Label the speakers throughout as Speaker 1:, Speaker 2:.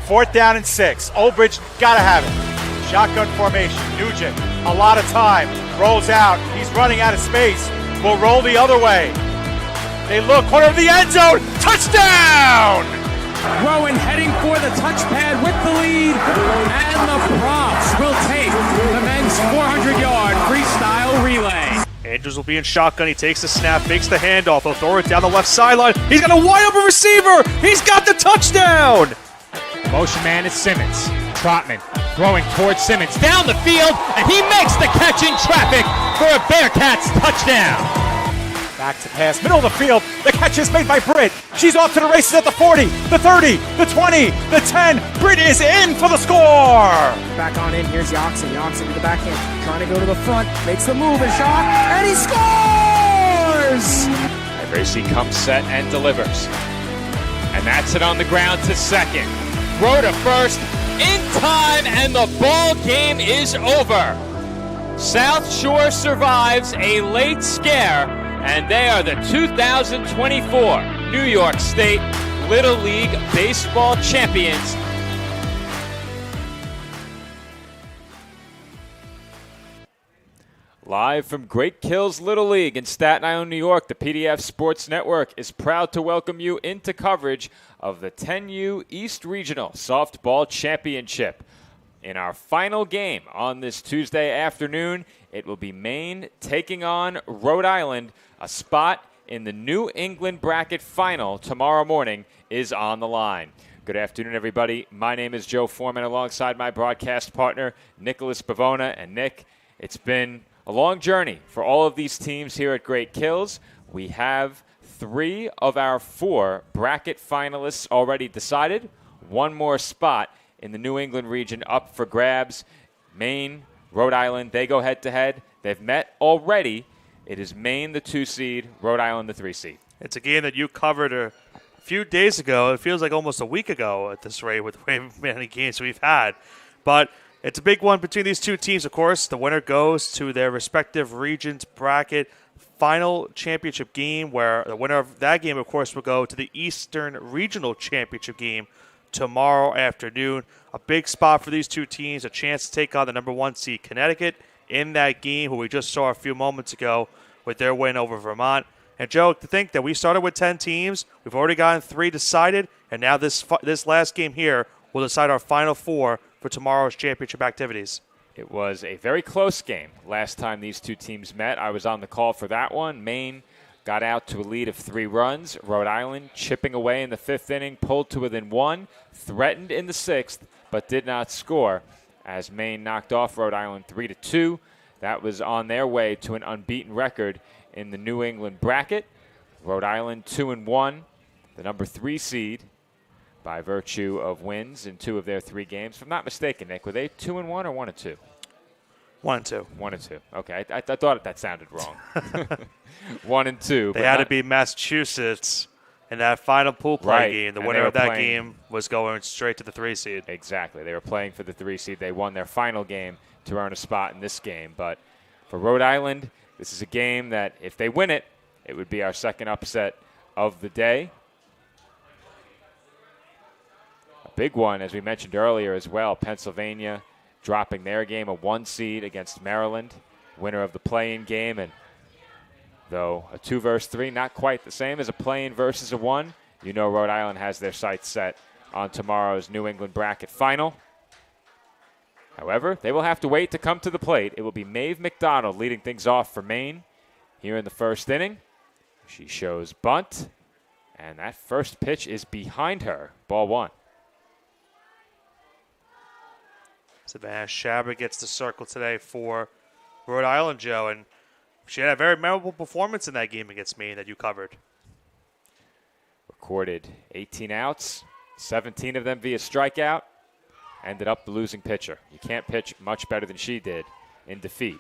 Speaker 1: 4th down and 6. Olbridge gotta have it. Shotgun formation. Nugent, a lot of time. Rolls out. He's running out of space. Will roll the other way. They look, corner of the end zone. Touchdown!
Speaker 2: Rowan heading for the touchpad with the lead, and the props will take the men's 400-yard freestyle relay.
Speaker 3: Andrews will be in shotgun. He takes the snap, fakes the handoff. He'll throw it down the left sideline. He's got a wide open receiver. He's got the touchdown.
Speaker 4: Motion man is Simmons. Trotman throwing towards Simmons down the field, and he makes the catch in traffic for a Bearcats touchdown.
Speaker 1: Back to pass, middle of the field. The catch is made by Britt. She's off to the races at the 40, the 30, the 20, the 10. Britt is in for the score.
Speaker 2: Back on in, here's Yoxon. Yoxon to the backhand, trying to go to the front, makes the move and shot, and he scores!
Speaker 4: And Racy comes set and delivers. And that's it on the ground to second. Throw to first, in time, and the ball game is over. South Shore survives a late scare, and they are the 2024 New York State Little League Baseball champions. Live from Great Kills Little League in Staten Island, New York, the PDF Sports Network is proud to welcome you into coverage of the 10U East Regional Softball Championship. In our final game on this Tuesday afternoon, it will be Maine taking on Rhode Island. A spot in the New England bracket final tomorrow morning is on the line. Good afternoon, everybody. My name is Joe Foreman alongside my broadcast partner, Nicholas Pavona. And Nick, it's been a long journey for all of these teams here at Great Kills. We have 3 of our 4 bracket finalists already decided. One more spot in the New England region up for grabs. Maine, Rhode Island, they go head-to-head. They've met already. It is Maine, the 2 seed, Rhode Island, the 3 seed.
Speaker 3: It's a game that you covered a few days ago. It feels like almost a week ago at this rate with the way many games we've had. But it's a big one between these 2 teams, of course. The winner goes to their respective regions bracket final championship game, where the winner of that game, of course, will go to the Eastern Regional Championship game tomorrow afternoon. A big spot for these 2 teams, a chance to take on the number 1 seed Connecticut in that game, who we just saw a few moments ago with their win over Vermont. And Joe, to think that we started with 10 teams, we've already gotten 3 decided, and now this last game here will decide our final 4 for tomorrow's championship activities.
Speaker 4: It was a very close game last time these 2 teams met. I was on the call for that one. Maine got out to a lead of 3 runs. Rhode Island chipping away in the 5th inning, pulled to within 1, threatened in the 6th, but did not score as Maine knocked off Rhode Island 3-2. That was on their way to an unbeaten record in the New England bracket. Rhode Island 2-1, the number 3 seed by virtue of wins in 2 of their 3 games. If I'm not mistaken, Nick, were they 2-1 or 1-2?
Speaker 3: 1-2.
Speaker 4: 1-2. Okay, I thought that sounded wrong. 1-2.
Speaker 3: They had to beat Massachusetts in that final pool play game. The winner of that game was going straight to the 3 seed.
Speaker 4: Exactly. They were playing for the 3 seed. They won their final game to earn a spot in this game. But for Rhode Island, this is a game that if they win it, it would be our second upset of the day. A big one, as we mentioned earlier as well, Pennsylvania dropping their game, a 1 seed against Maryland, winner of the play-in game. And though a 2 versus 3, not quite the same as a play-in versus a 1, you know Rhode Island has their sights set on tomorrow's New England bracket final. However, they will have to wait to come to the plate. It will be Maeve McDonald leading things off for Maine here in the 1st inning. She shows bunt, and that first pitch is behind her. Ball 1.
Speaker 3: Savannah Shabba gets the circle today for Rhode Island, Joe, and she had a very memorable performance in that game against Maine that you covered.
Speaker 4: Recorded 18 outs, 17 of them via strikeout. Ended up the losing pitcher. You can't pitch much better than she did in defeat.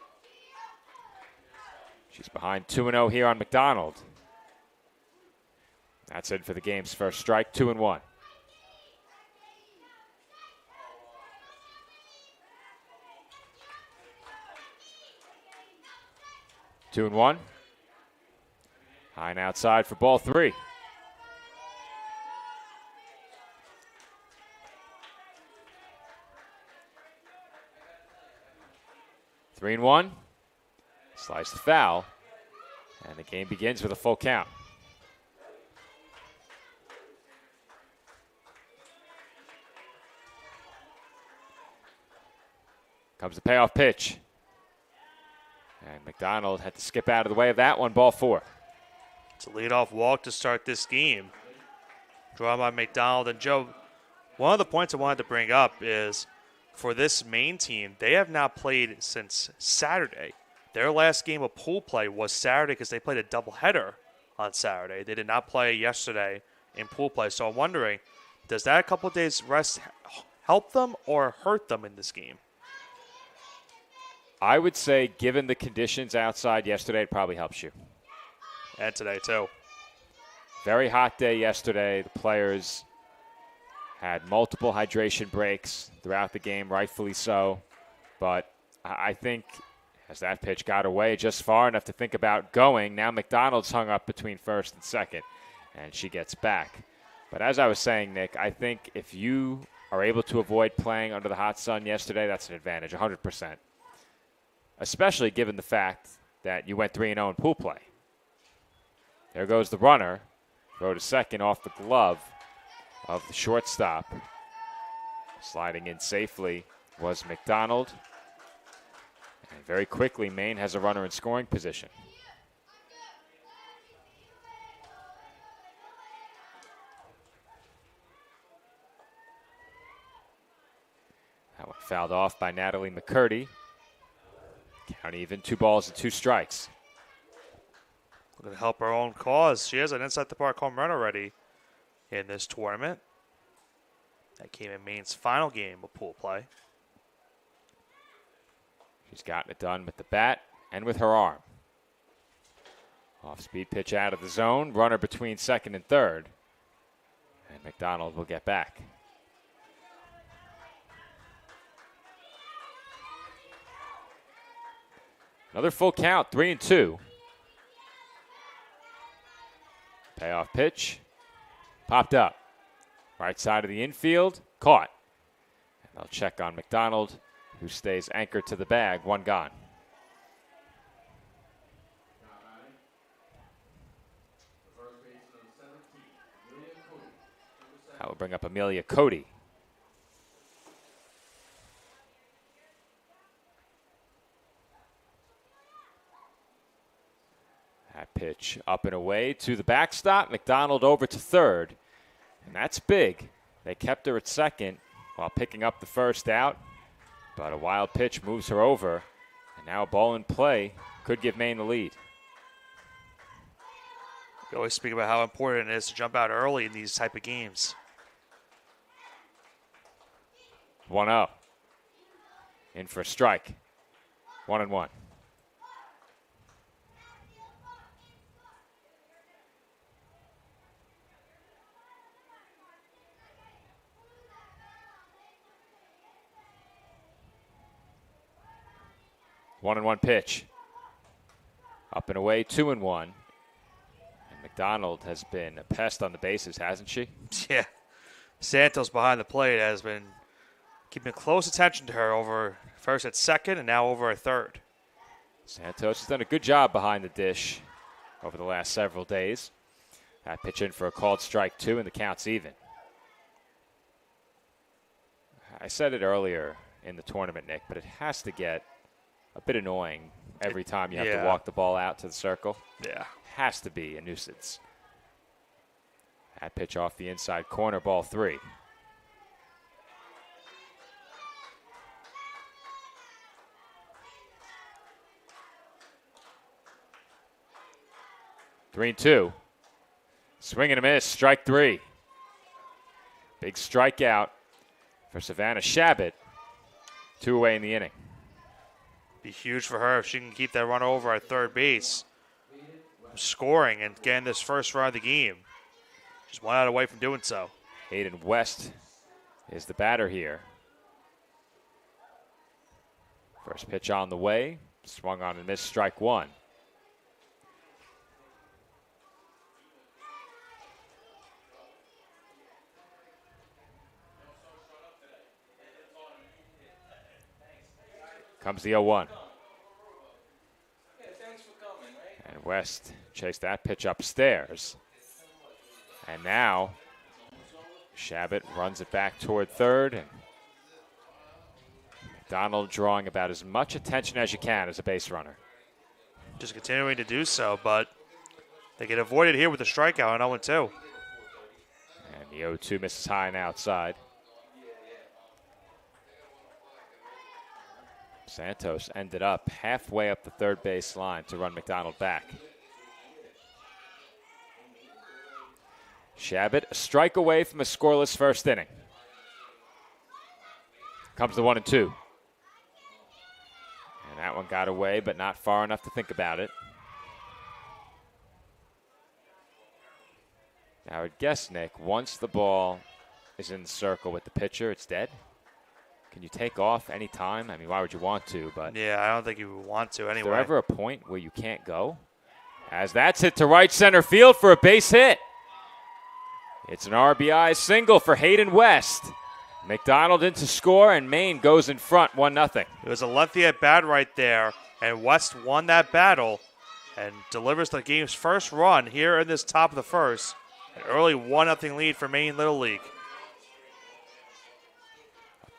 Speaker 4: She's behind 2-0 here on McDonald. That's it for the game's first strike, 2-1. Two and 1. High and outside for ball 3. 3-1. Slice the foul. And the game begins with a full count. Comes the payoff pitch. And McDonald had to skip out of the way of that one. Ball 4.
Speaker 3: It's a leadoff walk to start this game. Drawn by McDonald. And Joe, one of the points I wanted to bring up is for this Maine team, they have not played since Saturday. Their last game of pool play was Saturday because they played a doubleheader on Saturday. They did not play yesterday in pool play. So I'm wondering, does that couple of days rest help them or hurt them in this game?
Speaker 4: I would say, given the conditions outside yesterday, it probably helps you.
Speaker 3: And today, too.
Speaker 4: Very hot day yesterday. The players had multiple hydration breaks throughout the game, rightfully so. But I think as that pitch got away just far enough to think about going, now McDonald's hung up between first and second, and she gets back. But as I was saying, Nick, I think if you are able to avoid playing under the hot sun yesterday, that's an advantage, 100%. Especially given the fact that you went 3-0 in pool play. There goes the runner. Throw to second off the glove of the shortstop. Sliding in safely was McDonald. And very quickly, Maine has a runner in scoring position. That one fouled off by Natalie McCurdy. Count even, 2 balls and 2 strikes.
Speaker 3: Going to help her own cause. She has an inside the park home run already in this tournament. That came in Maine's final game of pool play.
Speaker 4: She's gotten it done with the bat and with her arm. Off-speed pitch out of the zone. Runner between second and third. And McDonald will get back. Another full count, 3-2. Payoff pitch. Popped up. Right side of the infield. Caught. And they'll check on McDonald, who stays anchored to the bag. 1 gone. That will bring up Amelia Cody. That pitch up and away to the backstop. McDonald over to third. And that's big. They kept her at second while picking up the first out. But a wild pitch moves her over. And now a ball in play could give Maine the lead.
Speaker 3: We always speak about how important it is to jump out early in these type of games.
Speaker 4: 1-0. In for a strike. 1-1. One and 1 pitch. Up and away, 2-1. And McDonald has been a pest on the bases, hasn't she?
Speaker 3: Yeah. Santos behind the plate has been keeping close attention to her over first at second and now over at third.
Speaker 4: Santos has done a good job behind the dish over the last several days. That pitch in for a called strike 2, and the count's even. I said it earlier in the tournament, Nick, but it has to get a bit annoying every time you have to walk the ball out to the circle.
Speaker 3: Yeah.
Speaker 4: Has to be a nuisance. That pitch off the inside corner, ball 3. Three and 2. Swing and a miss, strike 3. Big strikeout for Savannah Shabbat. 2 away in the inning.
Speaker 3: Be huge for her if she can keep that run over at third base. Scoring and getting this first run of the game. Just 1 out away from doing so.
Speaker 4: Hayden West is the batter here. First pitch on the way. Swung on and missed, strike 1. Comes the 0-1. West chased that pitch upstairs. And now Shabbat runs it back toward third. And McDonald drawing about as much attention as you can as a base runner.
Speaker 3: Just continuing to do so, but they get avoided here with a strikeout on 0-2.
Speaker 4: And the 0-2 misses high and outside. Santos ended up halfway up the third base line to run McDonald back. Shabbat a strike away from a scoreless first inning. Comes the 1-2. And that one got away, but not far enough to think about it. I would guess, Nick, once the ball is in the circle with the pitcher, it's dead. Can you take off any time? I mean, why would you want to? But
Speaker 3: yeah, I don't think you would want to anyway.
Speaker 4: Is there ever a point where you can't go? As that's hit to right center field for a base hit. It's an RBI single for Hayden West. McDonald in to score, and Maine goes in front 1-0.
Speaker 3: It was a lengthy at bat right there, and West won that battle and delivers the game's first run here in this top of the first. An early 1-0 lead for Maine Little League.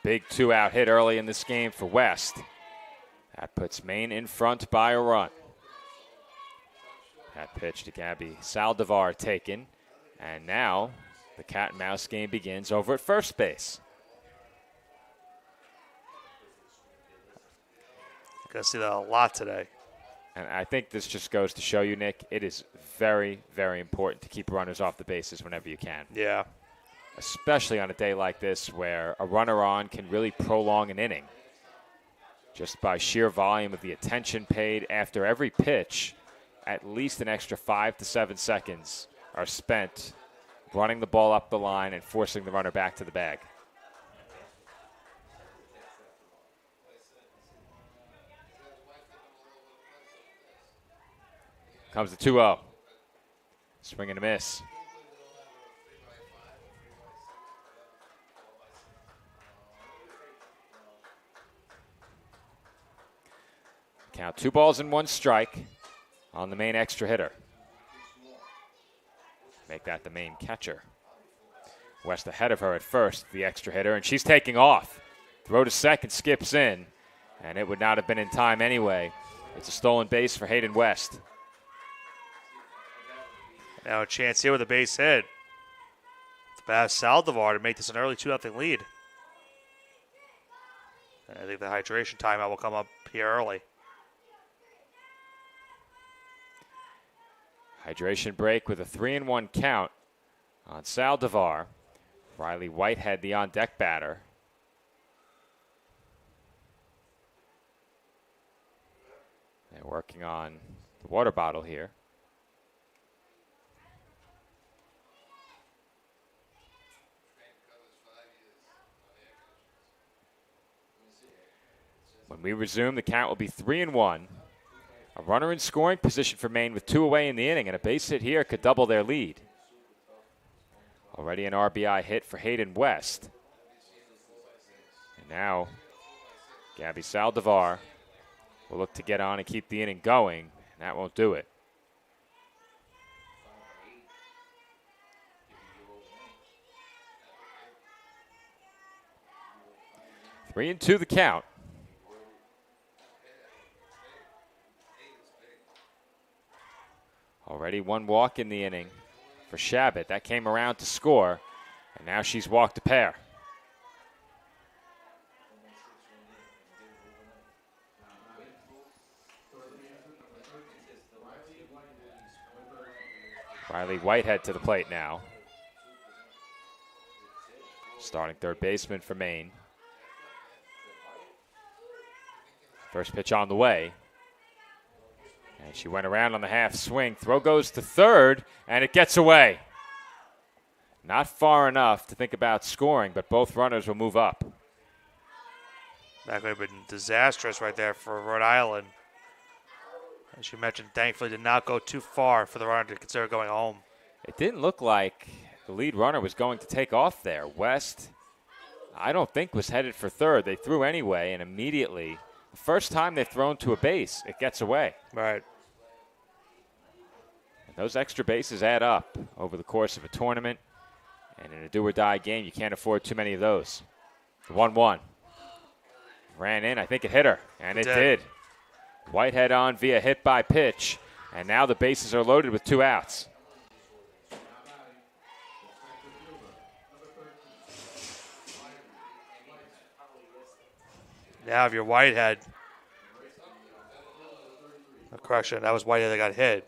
Speaker 4: Big 2-out hit early in this game for West. That puts Maine in front by a run. That pitch to Gabby Saldivar taken. And now the cat and mouse game begins over at first base.
Speaker 3: Gonna see that a lot today.
Speaker 4: And I think this just goes to show you, Nick, it is very, very important to keep runners off the bases whenever you can.
Speaker 3: Yeah.
Speaker 4: Especially on a day like this where a runner on can really prolong an inning. Just by sheer volume of the attention paid after every pitch, at least an extra 5 to 7 seconds are spent running the ball up the line and forcing the runner back to the bag. Comes the 2-0. Swing and a miss. Count 2 balls and 1 strike on the Maine extra hitter. Make that the Maine catcher. West ahead of her at first, the extra hitter, and she's taking off. Throw to second, skips in, and it would not have been in time anyway. It's a stolen base for Hayden West.
Speaker 3: Now a chance here with a base hit. It's Bass Saldivar to make this an early 2-0 lead. And I think the hydration timeout will come up here early.
Speaker 4: Hydration break with a 3-1 count on Saldivar. Riley Whitehead, the on-deck batter. They're working on the water bottle here. When we resume, the count will be 3-1. A runner in scoring position for Maine with 2 away in the inning, and a base hit here could double their lead. Already an RBI hit for Hayden West. And now Gabby Saldivar will look to get on and keep the inning going, and that won't do it. Three and 2 the count. Already 1 walk in the inning for Shabbat. That came around to score, and now she's walked a pair. Riley Whitehead to the plate now. Starting third baseman for Maine. First pitch on the way. And she went around on the half swing. Throw goes to third, and it gets away. Not far enough to think about scoring, but both runners will move up.
Speaker 3: That could have been disastrous right there for Rhode Island. As you mentioned, thankfully did not go too far for the runner to consider going home.
Speaker 4: It didn't look like the lead runner was going to take off there. West, I don't think, was headed for third. They threw anyway, and immediately, the first time they've thrown to a base, it gets away.
Speaker 3: Right.
Speaker 4: Those extra bases add up over the course of a tournament. And in a do-or-die game, you can't afford too many of those. The 1-1. Ran in. I think it hit her. And it did. Whitehead on via hit by pitch. And now the bases are loaded with 2 outs.
Speaker 3: Now if you're Whitehead. Correction, that was Whitehead that got hit.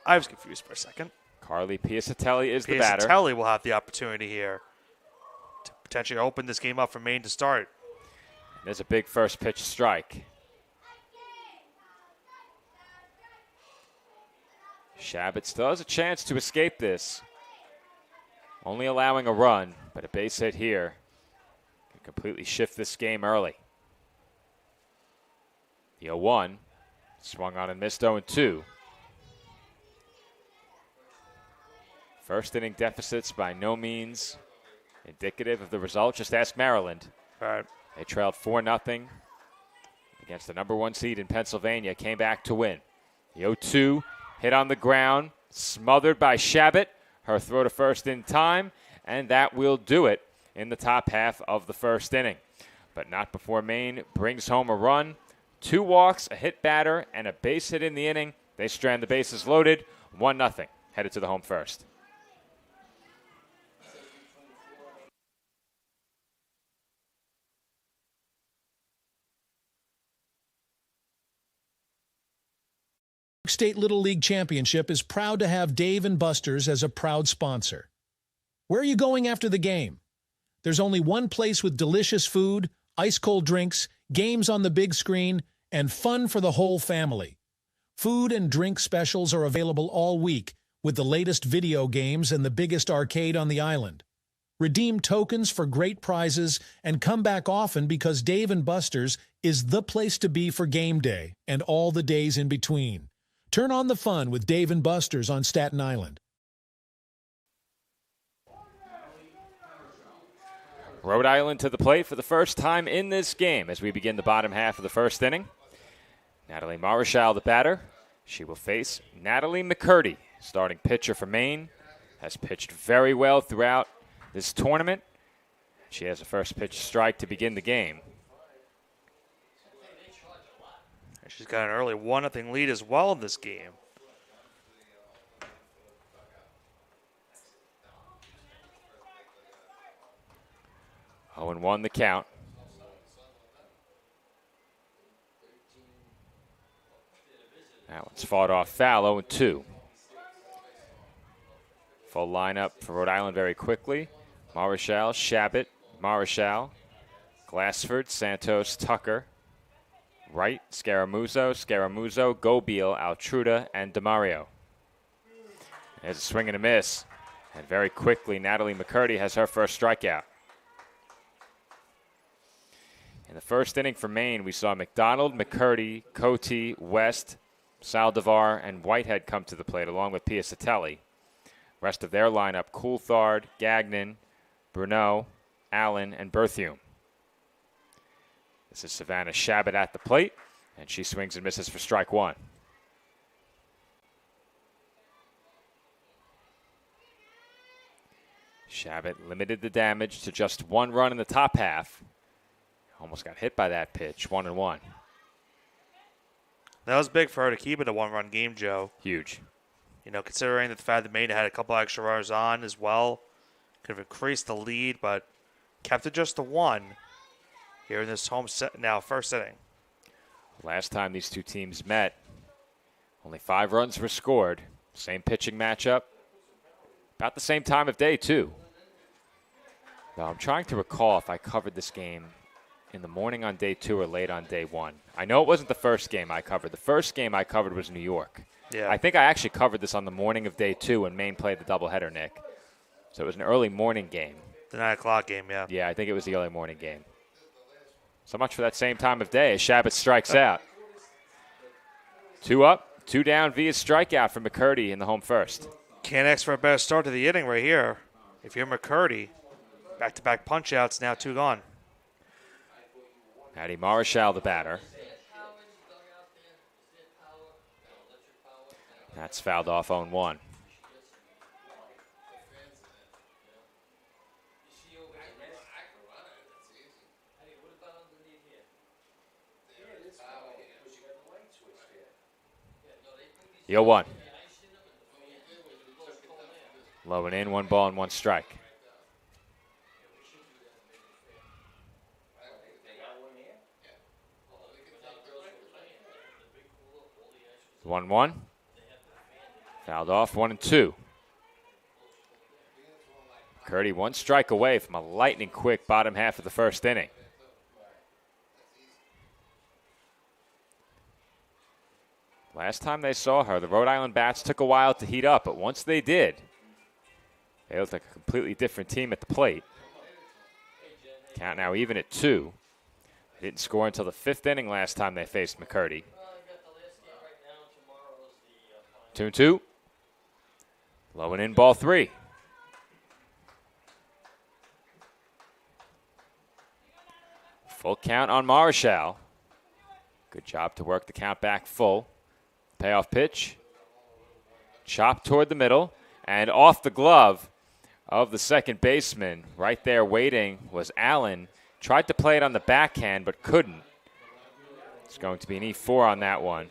Speaker 3: I was confused for a second.
Speaker 4: Carly Piacatelli is the batter.
Speaker 3: Piacatelli will have the opportunity here to potentially open this game up for Maine to start.
Speaker 4: There's a big first pitch strike. Shabbat still has a chance to escape this. Only allowing a run, but a base hit here can completely shift this game early. The 0-1 swung on and missed 0-2. First inning deficits by no means indicative of the result. Just ask Maryland.
Speaker 3: All right.
Speaker 4: They trailed 4-0 against the number 1 seed in Pennsylvania. Came back to win. The 0-2 hit on the ground, smothered by Shabbat. Her throw to first in time, and that will do it in the top half of the first inning. But not before Maine brings home a run. 2 walks, a hit batter, and a base hit in the inning. They strand the bases loaded. 1-0. Headed to the home first.
Speaker 5: State Little League Championship is proud to have Dave & Buster's as a proud sponsor. Where are you going after the game? There's only one place with delicious food, ice-cold drinks, games on the big screen, and fun for the whole family. Food and drink specials are available all week with the latest video games and the biggest arcade on the island. Redeem tokens for great prizes and come back often because Dave & Buster's is the place to be for game day and all the days in between. Turn on the fun with Dave & Buster's on Staten Island.
Speaker 4: Rhode Island to the plate for the first time in this game as we begin the bottom half of the first inning. Natalie Marichal, the batter. She will face Natalie McCurdy, starting pitcher for Maine. Has pitched very well throughout this tournament. She has a first pitch strike to begin the game.
Speaker 3: She's got an early 1-0 lead as well in this game.
Speaker 4: Oh, and 1 the count. That one's fought off foul, 0-2. Full lineup for Rhode Island very quickly. Marichal, Shabbat, Marichal, Glassford, Santos, Tucker. Wright, Scaramuzzo, Gobiel, Altruda, and DeMario. There's a swing and a miss. And very quickly, Natalie McCurdy has her first strikeout. In the first inning for Maine, we saw McDonald, McCurdy, Cote, West, Saldivar, and Whitehead come to the plate, along with Piacatelli. Rest of their lineup, Coulthard, Gagnon, Bruneau, Allen, and Berthiaume. This is Savannah Shabbat at the plate, and she swings and misses for strike 1. Shabbat limited the damage to just 1 run in the top half. Almost got hit by that pitch, 1-1.
Speaker 3: That was big for her to keep it a 1-run game, Joe.
Speaker 4: Huge.
Speaker 3: You know, considering the fact that Maine had a couple extra runners on as well, could have increased the lead, but kept it just to 1 here in this home set now, first inning.
Speaker 4: Last time these two teams met, only 5 runs were scored. Same pitching matchup. About the same time of day, too. Now, I'm trying to recall if I covered this game in the morning on day 2 or late on day 1. I know it wasn't the first game I covered. The first game I covered was New York.
Speaker 3: Yeah.
Speaker 4: I think I actually covered this on the morning of day 2 when Maine played the doubleheader, Nick. So it was an early morning game.
Speaker 3: The 9 o'clock game, yeah.
Speaker 4: Yeah, I think it was the early morning game. So much for that same time of day as Shabbat strikes out. 2 up, 2 down via strikeout from McCurdy in the home first.
Speaker 3: Can't ask for a better start to the inning right here. If you're McCurdy, back-to-back punch-outs, now 2 gone.
Speaker 4: Addie Marichal, the batter. That's fouled off 0-1. The 0-1. Low and in, 1 ball and 1 strike. The 1-1. Fouled off, 1-2. McCurdy 1 strike away from a lightning quick bottom half of the first inning. Last time they saw her, the Rhode Island bats took a while to heat up, but once they did, they looked like a completely different team at the plate. Count now even at 2. They didn't score until the 5th inning last time they faced McCurdy. 2-2. Low and in, ball 3. Full count on Marichal. Good job to work the count back full. Payoff pitch. Chopped toward the middle and off the glove of the second baseman. Right there waiting was Allen. Tried to play it on the backhand but couldn't. It's going to be an E4 on that one.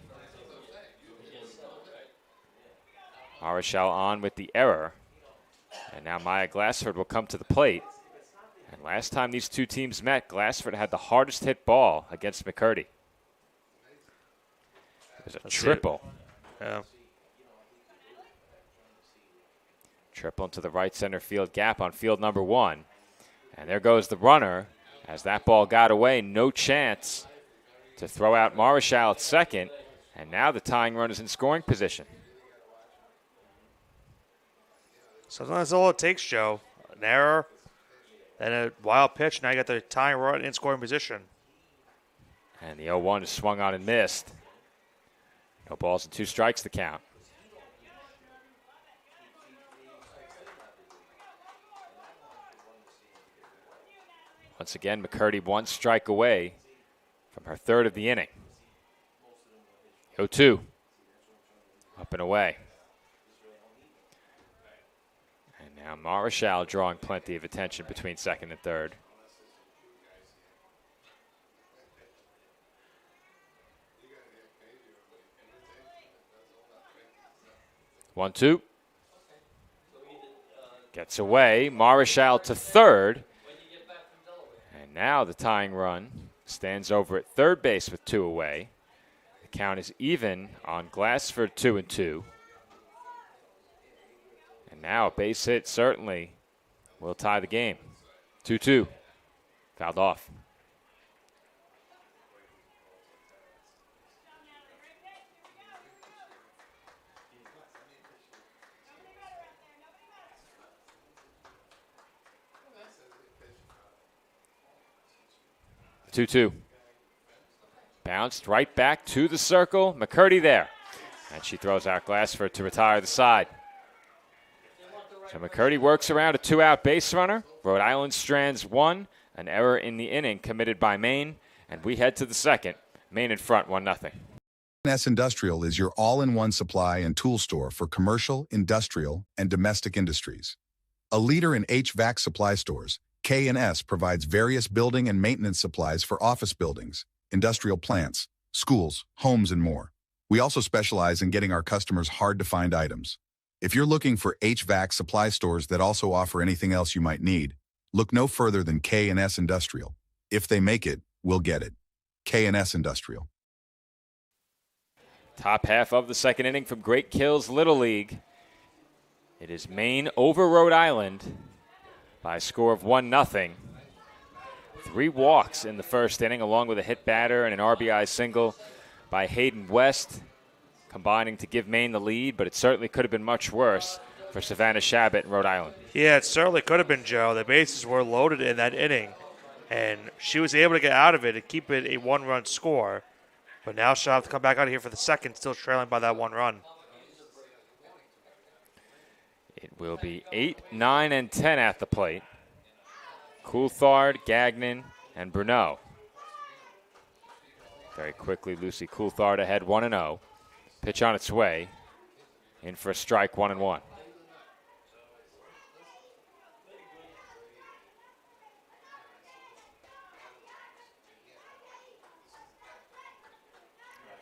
Speaker 4: Marichal on with the error. And now Maya Glassford will come to the plate. And last time these two teams met, Glassford had the hardest hit ball against McCurdy. There's a triple.
Speaker 3: Yeah.
Speaker 4: Triple into the right center field gap on field number 1. And there goes the runner. As that ball got away, no chance to throw out Marichal at second. And now the tying run is in scoring position.
Speaker 3: Sometimes that's all it takes, Joe. An error, then a wild pitch. Now you got the tying run in scoring position.
Speaker 4: And the 0-1 is swung on and missed. No balls and 2 strikes to count. Once again, McCurdy 1 strike away from her 3rd of the inning. 0-2. Up and away. And now Marichal drawing plenty of attention between 2nd and 3rd. 1-2. Gets away. Marichal to 3rd. And now the tying run stands over at 3rd base with 2 away. The count is even on Glassford 2-2. And now a base hit certainly will tie the game. 2-2. Fouled off. Two-two. Bounced right back to the circle. McCurdy there. And she throws out Glassford to retire the side. So McCurdy works around a 2-out base runner. Rhode Island strands 1. An error in the inning committed by Maine. And we head to the 2nd. Maine in front, 1-0.
Speaker 6: K&S Industrial is your all-in-one supply and tool store for commercial, industrial, and domestic industries. A leader in HVAC supply stores, K&S provides various building and maintenance supplies for office buildings, industrial plants, schools, homes, and more. We also specialize in getting our customers hard-to-find items. If you're looking for HVAC supply stores that also offer anything else you might need, look no further than K&S Industrial. If they make it, we'll get it. K&S Industrial.
Speaker 4: Top half of the 2nd inning from Great Kills Little League. It is Maine over Rhode Island by a score of 1-0. 3 walks in the first inning, along with a hit batter and an RBI single by Hayden West, combining to give Maine the lead, but it certainly could have been much worse for Savannah Shabbat in Rhode Island.
Speaker 3: Yeah, it certainly could have been, Joe. The bases were loaded in that inning, and she was able to get out of it and keep it a 1-run score. But now she'll have to come back out of here for the 2nd, still trailing by that 1 run.
Speaker 4: It will be 8, 9, and 10 at the plate. Coulthard, Gagnon, and Bruneau. Very quickly, Lucy Coulthard ahead 1-0. Pitch on its way. in for a strike, 1-1.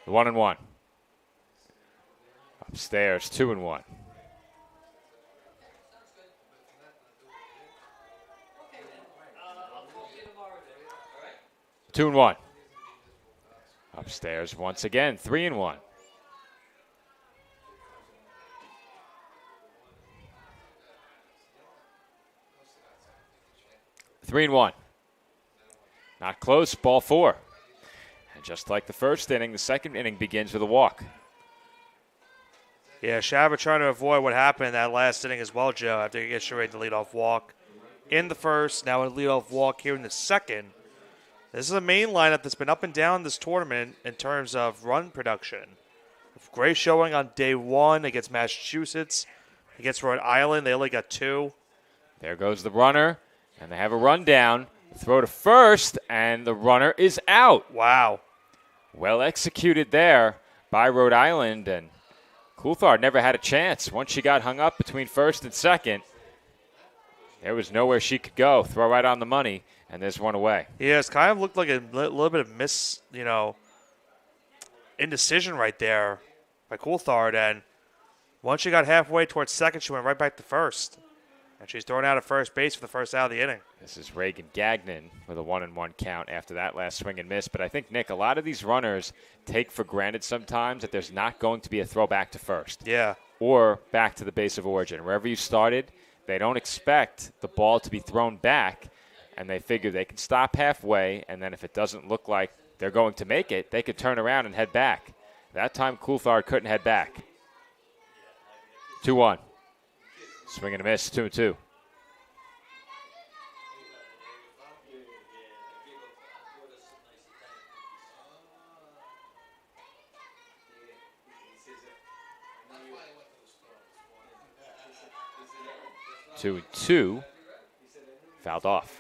Speaker 4: The 1-1. Upstairs, 2-1. Two and one. Upstairs once again, 3-1. Three and one. Not close, ball 4. And just like the first inning, the second inning begins with a walk.
Speaker 3: Yeah, Shabbat trying to avoid what happened in that last inning as well, Joe, after he gets straight to leadoff walk in the first, now a leadoff walk here in the second. This is a Maine lineup that's been up and down this tournament in terms of run production. Great showing on day 1 against Massachusetts. Against Rhode Island, they only got 2.
Speaker 4: There goes the runner, and they have a run down. Throw to first, and the runner is out.
Speaker 3: Wow.
Speaker 4: Well executed there by Rhode Island, and Coulthard never had a chance. Once she got hung up between first and second, there was nowhere she could go. Throw right on the money, and there's one away.
Speaker 3: Yeah, it's kind of looked like a little bit of indecision right there by Coulthard. And once she got halfway towards second, she went right back to first. And she's thrown out at first base for the first out of the inning.
Speaker 4: This is Reagan Gagnon with a 1-1 count after that last swing and miss. But I think, Nick, a lot of these runners take for granted sometimes that there's not going to be a throw back to first.
Speaker 3: Yeah.
Speaker 4: Or back to the base of origin. Wherever you started, they don't expect the ball to be thrown back, and they figure they can stop halfway, and then if it doesn't look like they're going to make it, they could turn around and head back. That time, Coulthard couldn't head back. 2-1. Swing and a miss, 2-2. Two and two, fouled off.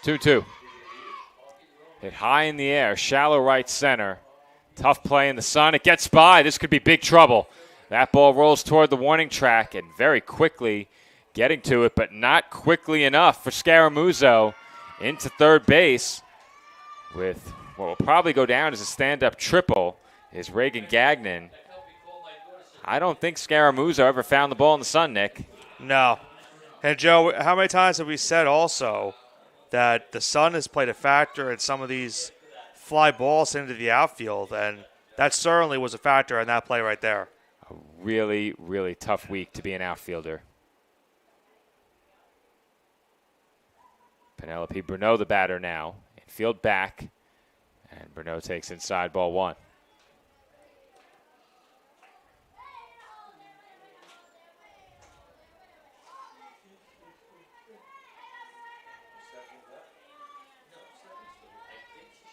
Speaker 4: Two. Hit high in the air, shallow right center. Tough play in the sun. It gets by. This could be big trouble. That ball rolls toward the warning track and very quickly getting to it, but not quickly enough for Scaramuzzo into third base with what will probably go down as a stand-up triple is Reagan Gagnon. I don't think Scaramuzzo ever found the ball in the sun, Nick.
Speaker 3: No. And, Joe, how many times have we said also that the sun has played a factor in some of these fly balls into the outfield, and that certainly was a factor in that play right there.
Speaker 4: A really, really tough week to be an outfielder. Penelope Bruneau, the batter now. Infield back, and Bruneau takes inside ball 1.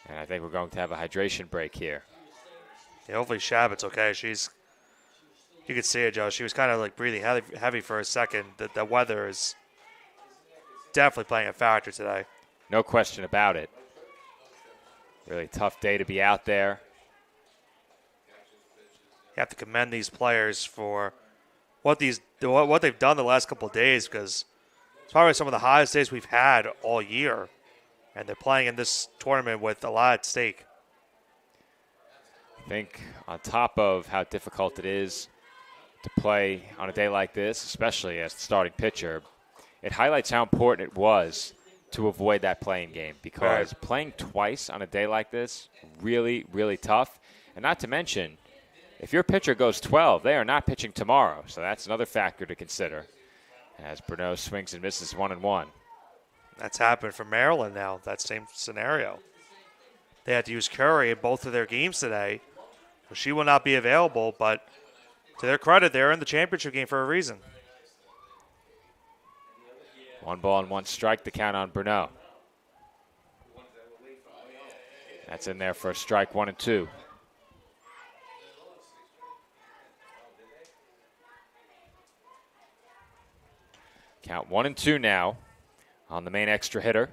Speaker 4: And I think we're going to have a hydration break here.
Speaker 3: Yeah, hopefully Shabbat's okay. You could see it, Joe. She was kind of like breathing heavy for a second. The weather is definitely playing a factor today.
Speaker 4: No question about it. Really tough day to be out there.
Speaker 3: You have to commend these players for what they've done the last couple of days, because it's probably some of the highest days we've had all year. And they're playing in this tournament with a lot at stake.
Speaker 4: I think on top of how difficult it is to play on a day like this, especially as the starting pitcher, it highlights how important it was to avoid that playing game, because playing twice on a day like this, really, really tough. And not to mention, if your pitcher goes 12, they are not pitching tomorrow. So that's another factor to consider as Bruneau swings and misses 1-1.
Speaker 3: That's happened for Maryland now, that same scenario. They had to use Curry in both of their games today. She will not be available, but to their credit, they're in the championship game for a reason.
Speaker 4: 1-1 strike, the count on Bruneau. That's in there for a strike, 1-2. Count 1-2 now on the Maine extra hitter.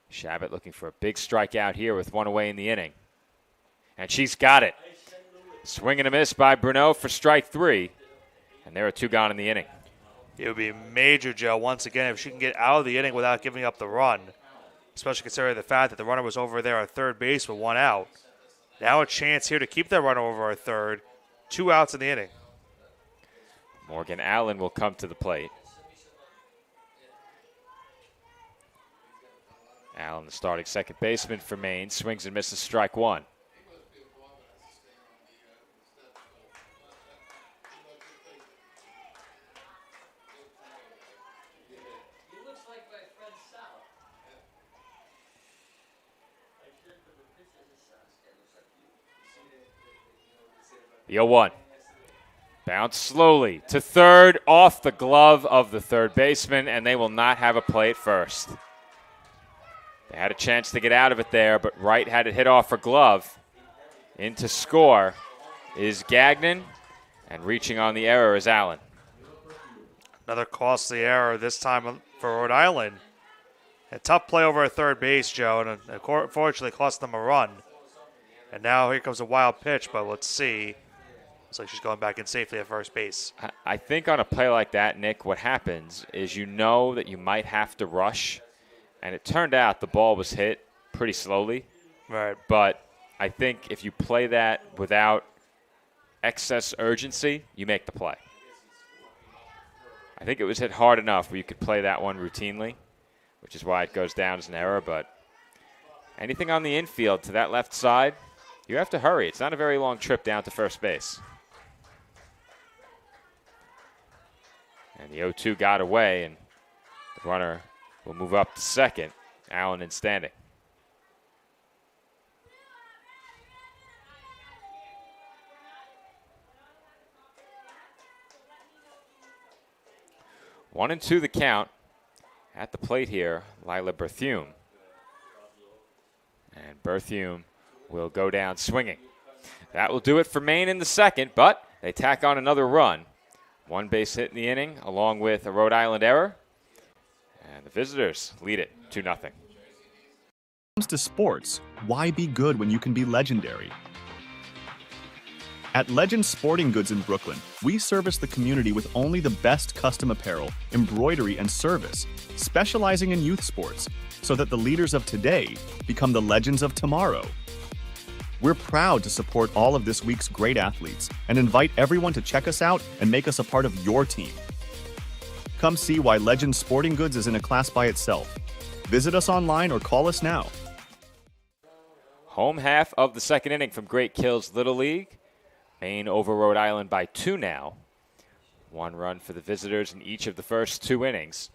Speaker 4: Shabbat looking for a big strikeout here with one away in the inning. And she's got it. Swing and a miss by Bruneau for strike 3. And there are 2 gone in the inning.
Speaker 3: It would be major, Joe, once again, if she can get out of the inning without giving up the run, especially considering the fact that the runner was over there at third base with 1 out. Now a chance here to keep that runner over at third. 2 outs in the inning.
Speaker 4: Morgan Allen will come to the plate. Allen, the starting second baseman for Maine, swings and misses strike 1. The 0-1. Bounce slowly to third, off the glove of the third baseman, and they will not have a play at first. They had a chance to get out of it there, but Wright had it hit off her glove. In to score is Gagnon, and reaching on the error is Allen.
Speaker 3: Another costly error, this time for Rhode Island. A tough play over at third base, Joe, and unfortunately cost them a run. And now here comes a wild pitch, but let's see. Looks like she's going back in safely at first base.
Speaker 4: I think on a play like that, Nick, what happens is you know that you might have to rush, and it turned out the ball was hit pretty slowly.
Speaker 3: Right.
Speaker 4: But I think if you play that without excess urgency, you make the play. I think it was hit hard enough where you could play that one routinely, which is why it goes down as an error. But anything on the infield to that left side, you have to hurry. It's not a very long trip down to first base. And the 0-2 got away, and the runner will move up to second. Allen in standing. One and two the count. At the plate here, Lila Berthume. And Berthume will go down swinging. That will do it for Maine in the second, but they tack on another run. 1 base hit in the inning, along with a Rhode Island error. And the visitors lead it 2-0.
Speaker 7: When it comes to sports, why be good when you can be legendary? At Legend Sporting Goods in Brooklyn, we service the community with only the best custom apparel, embroidery, and service, specializing in youth sports, so that the leaders of today become the legends of tomorrow. We're proud to support all of this week's great athletes and invite everyone to check us out and make us a part of your team. Come see why Legend Sporting Goods is in a class by itself. Visit us online or call us now.
Speaker 4: Home half of the second inning from Great Kills Little League. Maine over Rhode Island by 2 now. 1 run for the visitors in each of the first 2 innings.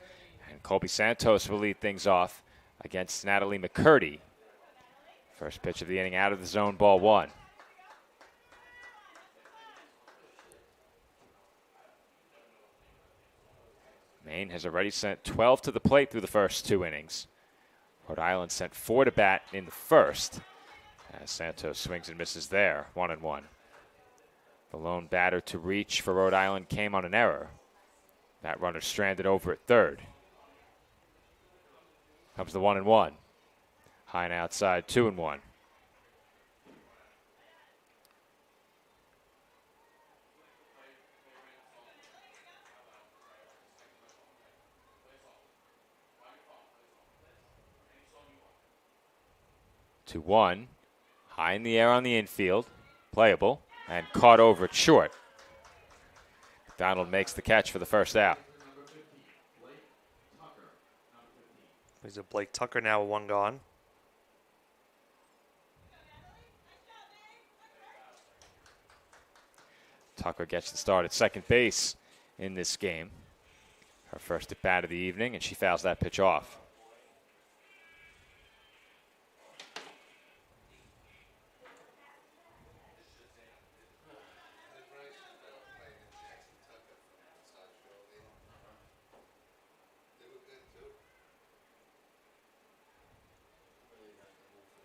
Speaker 4: And Colby Santos will lead things off against Natalie McCurdy. First pitch of the inning out of the zone, ball 1. Maine has already sent 12 to the plate through the first 2 innings. Rhode Island sent 4 to bat in the first. As Santos swings and misses there, 1-1. The lone batter to reach for Rhode Island came on an error. That runner stranded over at third. Comes the 1-1. High and outside, 2-1. To 1, high in the air on the infield, playable, and caught over it short. McDonald makes the catch for the first out.
Speaker 3: He's a Blake Tucker now with 1 gone.
Speaker 4: Tucker gets the start at second base in this game. Her first at bat of the evening, and she fouls that pitch off.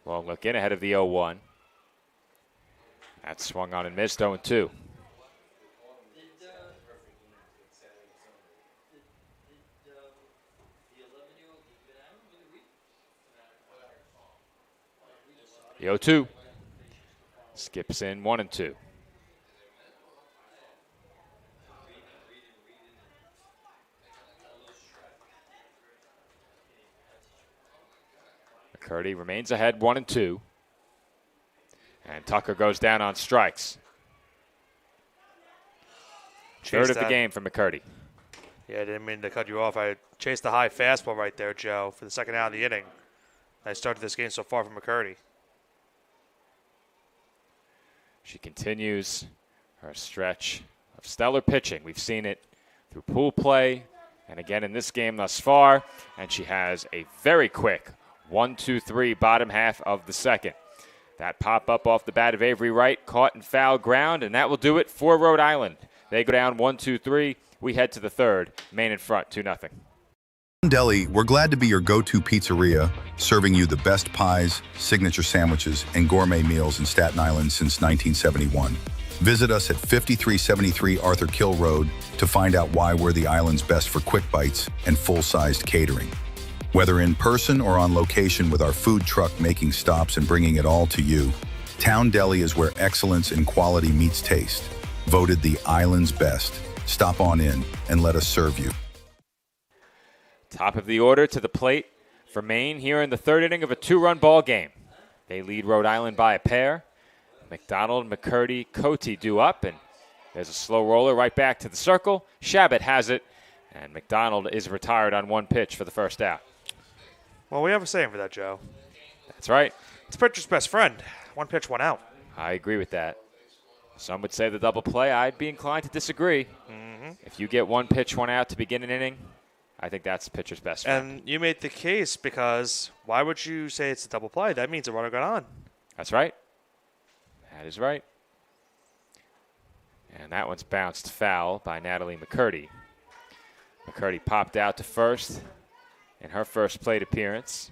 Speaker 4: Long look in ahead of the 0-1. That swung on and missed, The 0-2. Skips in 1 and 2. McCurdy remains ahead 1 and 2. And Tucker goes down on strikes. Third of the game for McCurdy.
Speaker 3: Yeah, I didn't mean to cut you off. I chased the high fastball right there, Joe, for the second out of the inning. I started this game so far from McCurdy.
Speaker 4: She continues her stretch of stellar pitching. We've seen it through pool play and again in this game thus far. And she has a very quick 1-2-3 bottom half of the second. That pop up off the bat of Avery Wright, caught in foul ground, and that will do it for Rhode Island. They go down 1-2-3. We head to the third. Maine in front, 2-0.
Speaker 6: Deli, we're glad to be your go-to pizzeria, serving you the best pies, signature sandwiches, and gourmet meals in Staten Island since 1971. Visit us at 5373 Arthur Kill Road to find out why we're the island's best for quick bites and full-sized catering. Whether in person or on location with our food truck making stops and bringing it all to you, Town Deli is where excellence in quality meets taste. Voted the island's best. Stop on in and let us serve you.
Speaker 4: Top of the order to the plate for Maine here in the third inning of a 2-run ball game. They lead Rhode Island by a pair. McDonald, McCurdy, Cote due up, and there's a slow roller right back to the circle. Shabbat has it, and McDonald is retired on 1 pitch for the first out.
Speaker 3: Well, we have a saying for that, Joe.
Speaker 4: That's right.
Speaker 3: It's pitcher's best friend. 1 pitch, 1 out.
Speaker 4: I agree with that. Some would say the double play. I'd be inclined to disagree.
Speaker 3: Mm-hmm.
Speaker 4: If you get 1 pitch, 1 out to begin an inning, I think that's the pitcher's best friend.
Speaker 3: And you made the case because why would you say it's a double play? That means a runner got on.
Speaker 4: That's right. That is right. And that one's bounced foul by Natalie McCurdy. McCurdy popped out to first in her first plate appearance.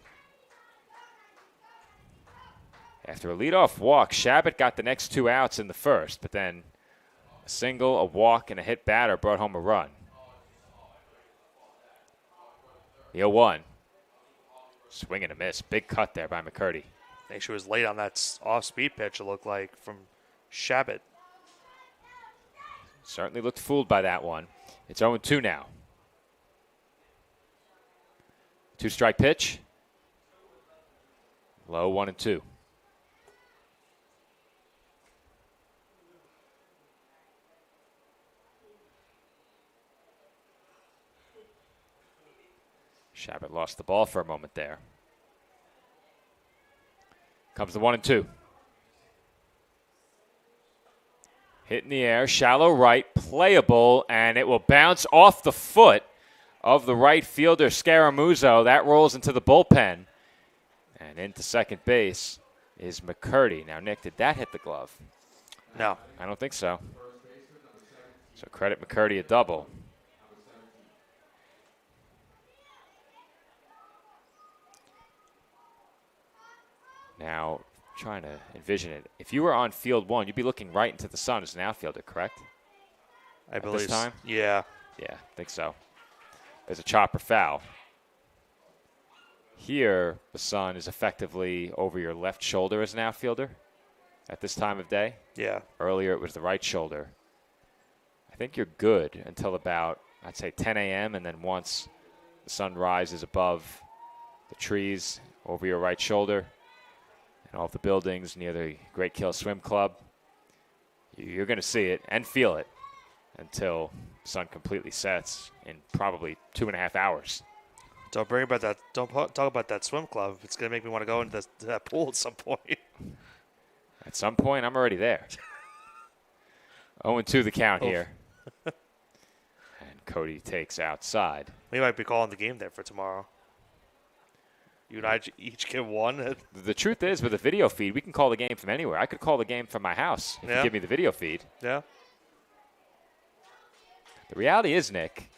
Speaker 4: After a leadoff walk, Shabbat got the next 2 outs in the first, but then a single, a walk, and a hit batter brought home a run. The 0-1. Swing and a miss. Big cut there by McCurdy.
Speaker 3: I think she was late on that off-speed pitch, it looked like, from Shabbat.
Speaker 4: Certainly looked fooled by that one. It's 0-2 now. 2-strike pitch. Low 1-2. Shabbat lost the ball for a moment there. Comes the 1-2. Hit in the air, shallow right, playable, and it will bounce off the foot of the right fielder, Scaramuzzo. That rolls into the bullpen. And into second base is McCurdy. Now, Nick, did that hit the glove?
Speaker 3: No.
Speaker 4: I don't think so. So credit McCurdy a double. Now, trying to envision it. If you were on field 1, you'd be looking right into the sun as an outfielder, correct?
Speaker 3: I believe
Speaker 4: this time?
Speaker 3: Yeah.
Speaker 4: Yeah, I think so. There's a chopper foul. Here, the sun is effectively over your left shoulder as an outfielder at this time of day.
Speaker 3: Yeah.
Speaker 4: Earlier, it was the right shoulder. I think you're good until about, I'd say, 10 a.m., and then once the sun rises above the trees over your right shoulder, and all of the buildings near the Great Kill Swim Club, you're going to see it and feel it until the sun completely sets in probably 2.5 hours.
Speaker 3: Don't bring about that. Don't talk about that swim club. It's going to make me want to go into that pool at some point.
Speaker 4: At some point, I'm already there. 0-2 the count here. And Cody takes outside.
Speaker 3: We might be calling the game there for tomorrow. You and I each get one.
Speaker 4: The truth is, with a video feed, we can call the game from anywhere. I could call the game from my house if you give me the video feed.
Speaker 3: Yeah.
Speaker 4: The reality is, Nick,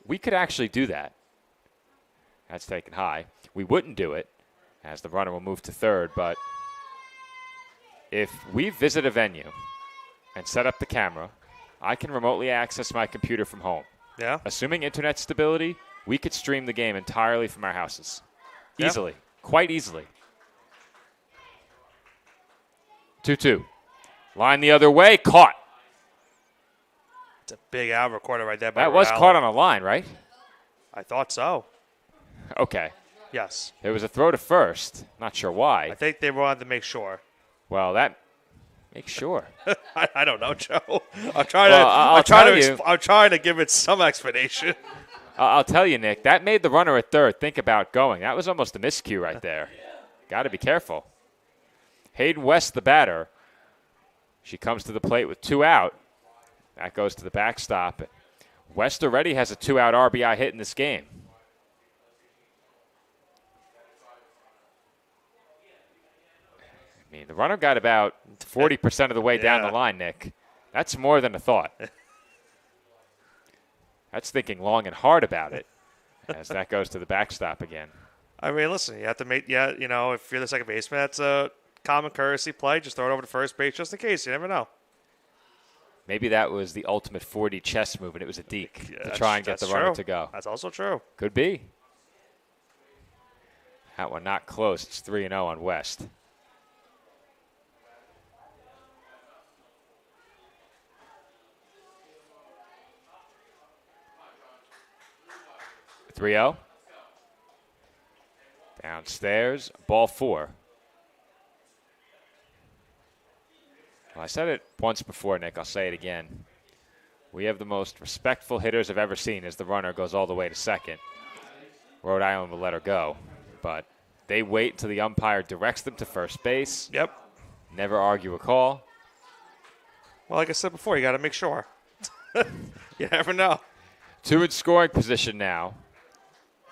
Speaker 4: we could actually do that. That's taken high. We wouldn't do it, as the runner will move to third, but if we visit a venue and set up the camera, I can remotely access my computer from home.
Speaker 3: Yeah.
Speaker 4: Assuming internet stability, we could stream the game entirely from our houses. Easily. Quite easily. 2-2. Line the other way. Caught.
Speaker 3: It's a big out recorder right there by
Speaker 4: That
Speaker 3: Rhode
Speaker 4: was
Speaker 3: Island.
Speaker 4: caught on a line, right?
Speaker 3: I thought so.
Speaker 4: Okay.
Speaker 3: Yes.
Speaker 4: There was a throw to first. Not sure why.
Speaker 3: I think they wanted to make sure.
Speaker 4: Well, that makes sure.
Speaker 3: I don't know, Joe. I'm trying I'm trying to give it some explanation.
Speaker 4: I'll tell you, Nick, that made the runner at third think about going. That was almost a miscue right there. Got to be careful. Hayden West, the batter. She comes to the plate with 2 out. That goes to the backstop. West already has a 2-out RBI hit in this game. I mean, the runner got about 40% of the way down the line, Nick. That's more than a thought. That's thinking long and hard about it as that goes to the backstop again.
Speaker 3: I mean, listen, you have to make, if you're the second baseman, that's a common courtesy play. Just throw it over to first base just in case. You never know.
Speaker 4: Maybe that was the ultimate 4D chess move, and it was a deke to try and get the runner to go.
Speaker 3: That's also true.
Speaker 4: Could be. That one not close. It's 3-0 on West. (3-0). Downstairs, ball 4. Well, I said it once before, Nick. I'll say it again. We have the most respectful hitters I've ever seen as the runner goes all the way to second. Rhode Island will let her go, but they wait until the umpire directs them to first base.
Speaker 3: Yep.
Speaker 4: Never argue a call.
Speaker 3: Well, like I said before, you got to make sure. You never know.
Speaker 4: 2 in scoring position now.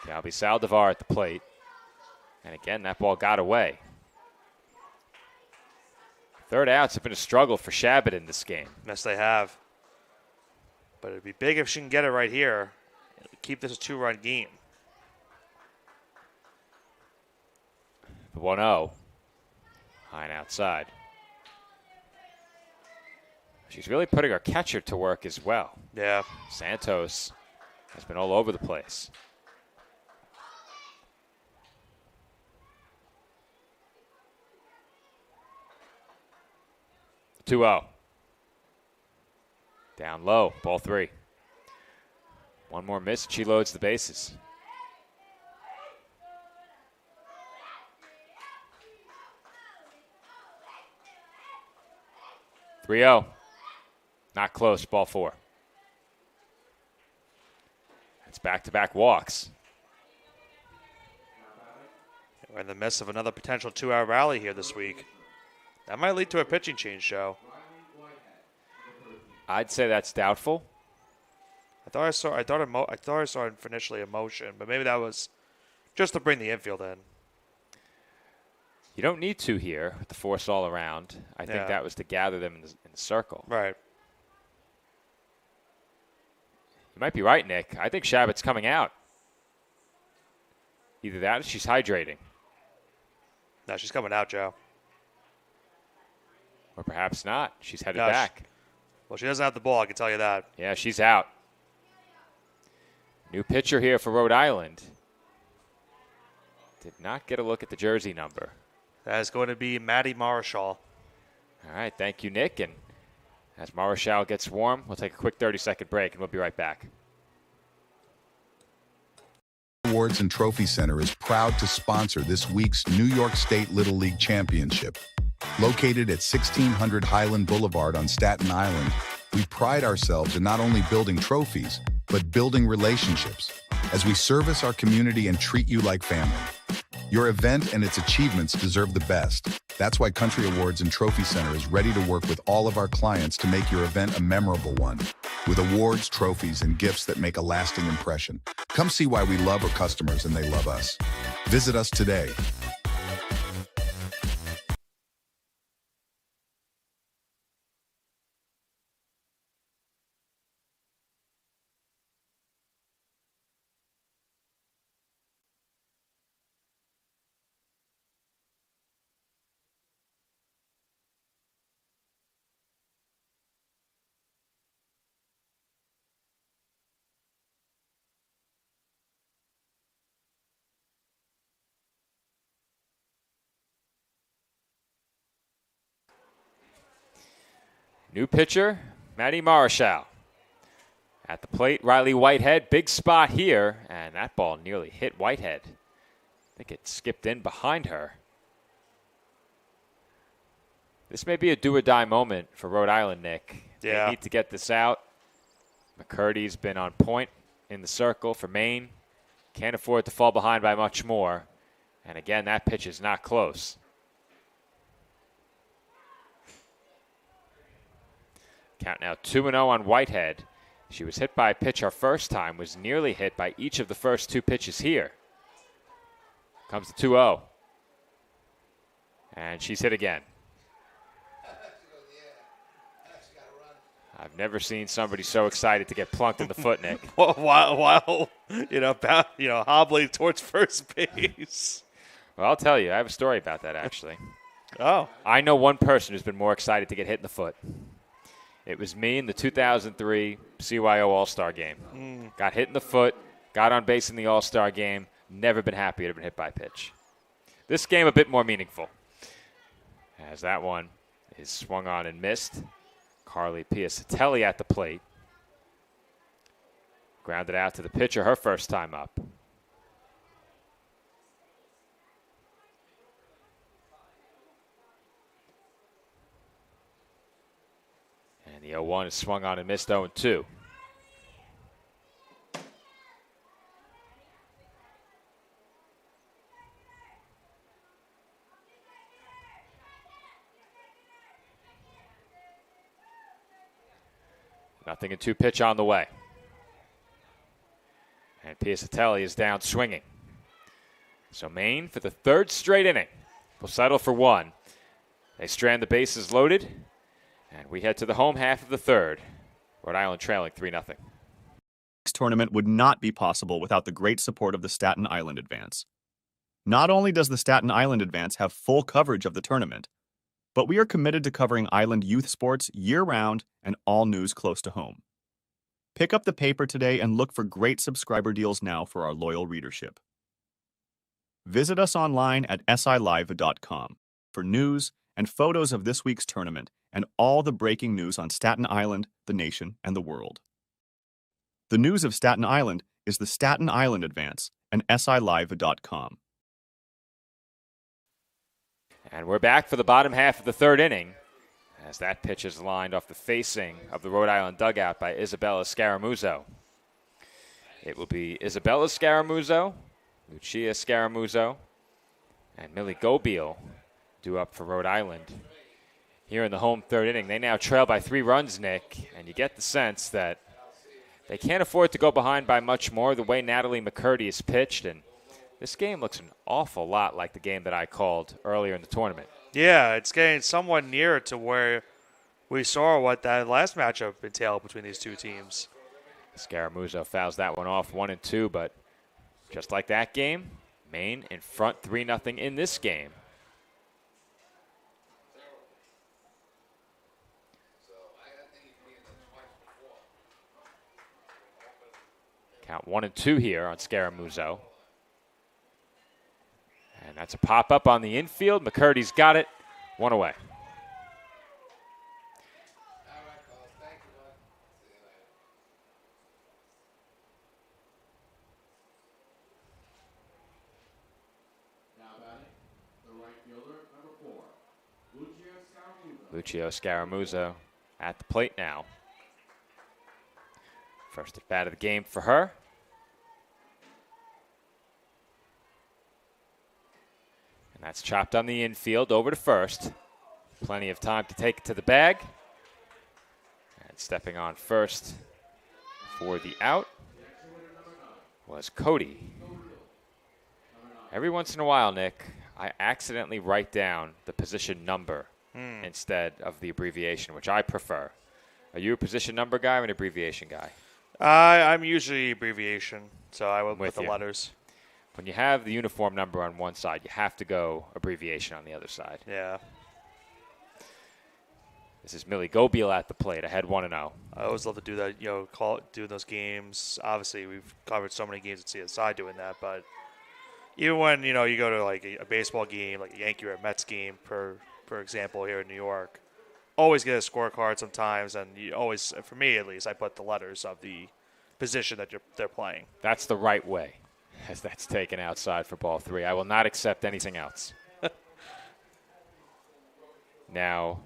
Speaker 4: That'll be Saldivar at the plate. And again, that ball got away. Third outs have been a struggle for Shabbat in this game.
Speaker 3: Yes, they have. But it'd be big if she can get it right here. Keep this a 2-run game.
Speaker 4: The 1-0. High and outside. She's really putting her catcher to work as well.
Speaker 3: Yeah.
Speaker 4: Santos has been all over the place. 2-0. Down low, ball 3. One more miss, she loads the bases. (3-0). Not close, ball 4. It's back-to-back walks.
Speaker 3: We're in the midst of another potential 2-hour rally here this week. That might lead to a pitching change, Joe.
Speaker 4: I'd say that's doubtful.
Speaker 3: I thought I saw initially a motion, but maybe that was just to bring the infield in.
Speaker 4: You don't need to here with the force all around. I think that was to gather them in the circle.
Speaker 3: Right.
Speaker 4: You might be right, Nick. I think Shabbat's coming out. Either that or she's hydrating.
Speaker 3: No, she's coming out, Joe.
Speaker 4: Or perhaps not. She's headed back.
Speaker 3: Well, she doesn't have the ball, I can tell you that.
Speaker 4: Yeah, she's out. New pitcher here for Rhode Island. Did not get a look at the jersey number.
Speaker 3: That is going to be Maddie Marshall.
Speaker 4: All right, thank you, Nick. And as Marshall gets warm, we'll take a quick 30-second break, and we'll be right back.
Speaker 6: Awards and Trophy Center is proud to sponsor this week's New York State Little League Championship. Located at 1600 Highland Boulevard on Staten Island, we pride ourselves in not only building trophies, but building relationships as we service our community and treat you like family. Your event and its achievements deserve the best. That's why Country Awards and Trophy Center is ready to work with all of our clients to make your event a memorable one, with awards, trophies, and gifts that make a lasting impression. Come see why we love our customers and they love us. Visit us today.
Speaker 4: New pitcher, Matty Marichal. At the plate, Riley Whitehead. Big spot here, and that ball nearly hit Whitehead. I think it skipped in behind her. This may be a do-or-die moment for Rhode Island, Nick.
Speaker 3: Yeah.
Speaker 4: They need to get this out. McCurdy's been on point in the circle for Maine. Can't afford to fall behind by much more. And again, that pitch is not close. Count now 2-0 on Whitehead. She was hit by a pitch her first time, was nearly hit by each of the first 2 pitches here. Comes the 2-0. And she's hit again. I've never seen somebody so excited to get plunked in the foot, Nick.
Speaker 3: while hobbling towards first base.
Speaker 4: Well, I'll tell you, I have a story about that, actually.
Speaker 3: Oh.
Speaker 4: I know one person who's been more excited to get hit in the foot. It was me in the 2003 CYO All-Star game. Got hit in the foot, got on base in the All-Star game, never been happy to have been hit by a pitch. This game a bit more meaningful, as that one is swung on and missed. Carly Piasatelli at the plate. Grounded out to the pitcher her first time up. And the 0-1 is swung on and missed 0-2. Nothing in 2 pitch on the way. And Piasatelli is down swinging. So Maine, for the 3rd straight inning, will settle for 1. They strand the bases loaded, and we head to the home half of the 3rd. Rhode Island trailing 3-0.
Speaker 7: This tournament would not be possible without the great support of the Staten Island Advance. Not only does the Staten Island Advance have full coverage of the tournament, but we are committed to covering Island youth sports year-round and all news close to home. Pick up the paper today and look for great subscriber deals now for our loyal readership. Visit us online at silive.com for news and photos of this week's tournament and all the breaking news on Staten Island, the nation, and the world. The news of Staten Island is the Staten Island Advance and silive.com.
Speaker 4: And we're back for the bottom half of the 3rd inning, as that pitch is lined off the facing of the Rhode Island dugout by Isabella Scaramuzzo. It will be Isabella Scaramuzzo, Lucia Scaramuzzo, and Millie Gobiel due up for Rhode Island. Here in the home 3rd inning, they now trail by 3 runs, Nick, and you get the sense that they can't afford to go behind by much more the way Natalie McCurdy has pitched, and this game looks an awful lot like the game that I called earlier in the tournament.
Speaker 3: Yeah, it's getting somewhat nearer to where we saw what that last matchup entailed between these 2 teams.
Speaker 4: Scaramuzzo fouls that one off 1-2, but just like that game, Maine in front 3-0 in this game. Count 1-2 here on Scaramuzzo. And that's a pop-up on the infield. McCurdy's got it. 1 away. Lucio Scaramuzzo at the plate now. First at bat of the game for her. And that's chopped on the infield over to first. Plenty of time to take it to the bag. And stepping on first for the out was Cody. Every once in a while, Nick, I accidentally write down the position number instead of the abbreviation, which I prefer. Are you a position number guy or an abbreviation guy?
Speaker 3: I'm usually abbreviation, so I went with the letters.
Speaker 4: When you have the uniform number on one side, you have to go abbreviation on the other side.
Speaker 3: Yeah.
Speaker 4: This is Millie Gobiel at the plate, ahead 1-0.
Speaker 3: I always love to do that, doing those games. Obviously, we've covered so many games at CSI doing that, but even when, you go to like a baseball game, like a Yankee or a Mets game, for example, here in New York, always get a scorecard sometimes, and you always, for me at least, I put the letters of the position that they're playing.
Speaker 4: That's the right way, as that's taken outside for ball 3. I will not accept anything else. Now,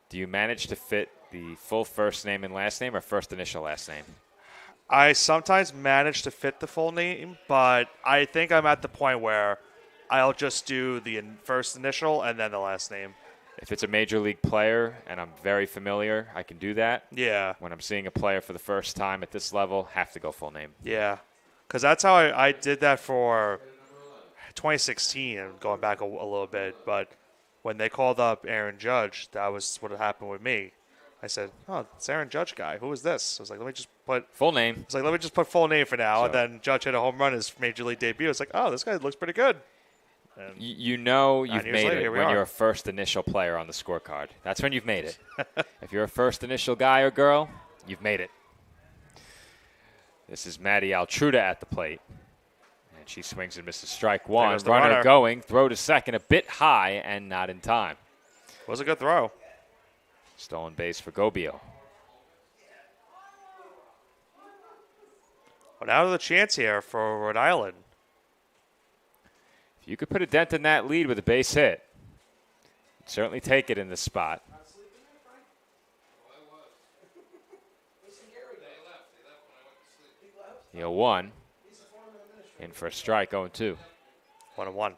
Speaker 4: do you manage to fit the full first name and last name or first initial last name?
Speaker 3: I sometimes manage to fit the full name, but I think I'm at the point where I'll just do the first initial and then the last name.
Speaker 4: If it's a major league player and I'm very familiar, I can do that.
Speaker 3: Yeah.
Speaker 4: When I'm seeing a player for the first time at this level, have to go full name.
Speaker 3: Yeah. Because that's how I did that for 2016 and going back a little bit. But when they called up Aaron Judge, that was what happened with me. I said, "Oh, it's Aaron Judge guy. Who is this?" I was like, "Let me just put
Speaker 4: full name."
Speaker 3: It's like, "Let me just put full name for now." And then Judge hit a home run his major league debut. It's like, "Oh, this guy looks pretty good." And
Speaker 4: you know you've made
Speaker 3: later,
Speaker 4: it when you're a first initial player on the scorecard. That's when you've made it. If you're a first initial guy or girl, you've made it. This is Maddie Altruda at the plate. And she swings and misses strike one. Runner going, throw to second, a bit high and not in time.
Speaker 3: Was a good throw.
Speaker 4: Stolen base for Gobio.
Speaker 3: Well, now the chance here for Rhode Island.
Speaker 4: If you could put a dent in that lead with a base hit, you'd certainly take it in this spot. The 0-1. In for a strike, 0-2.
Speaker 3: 1-1.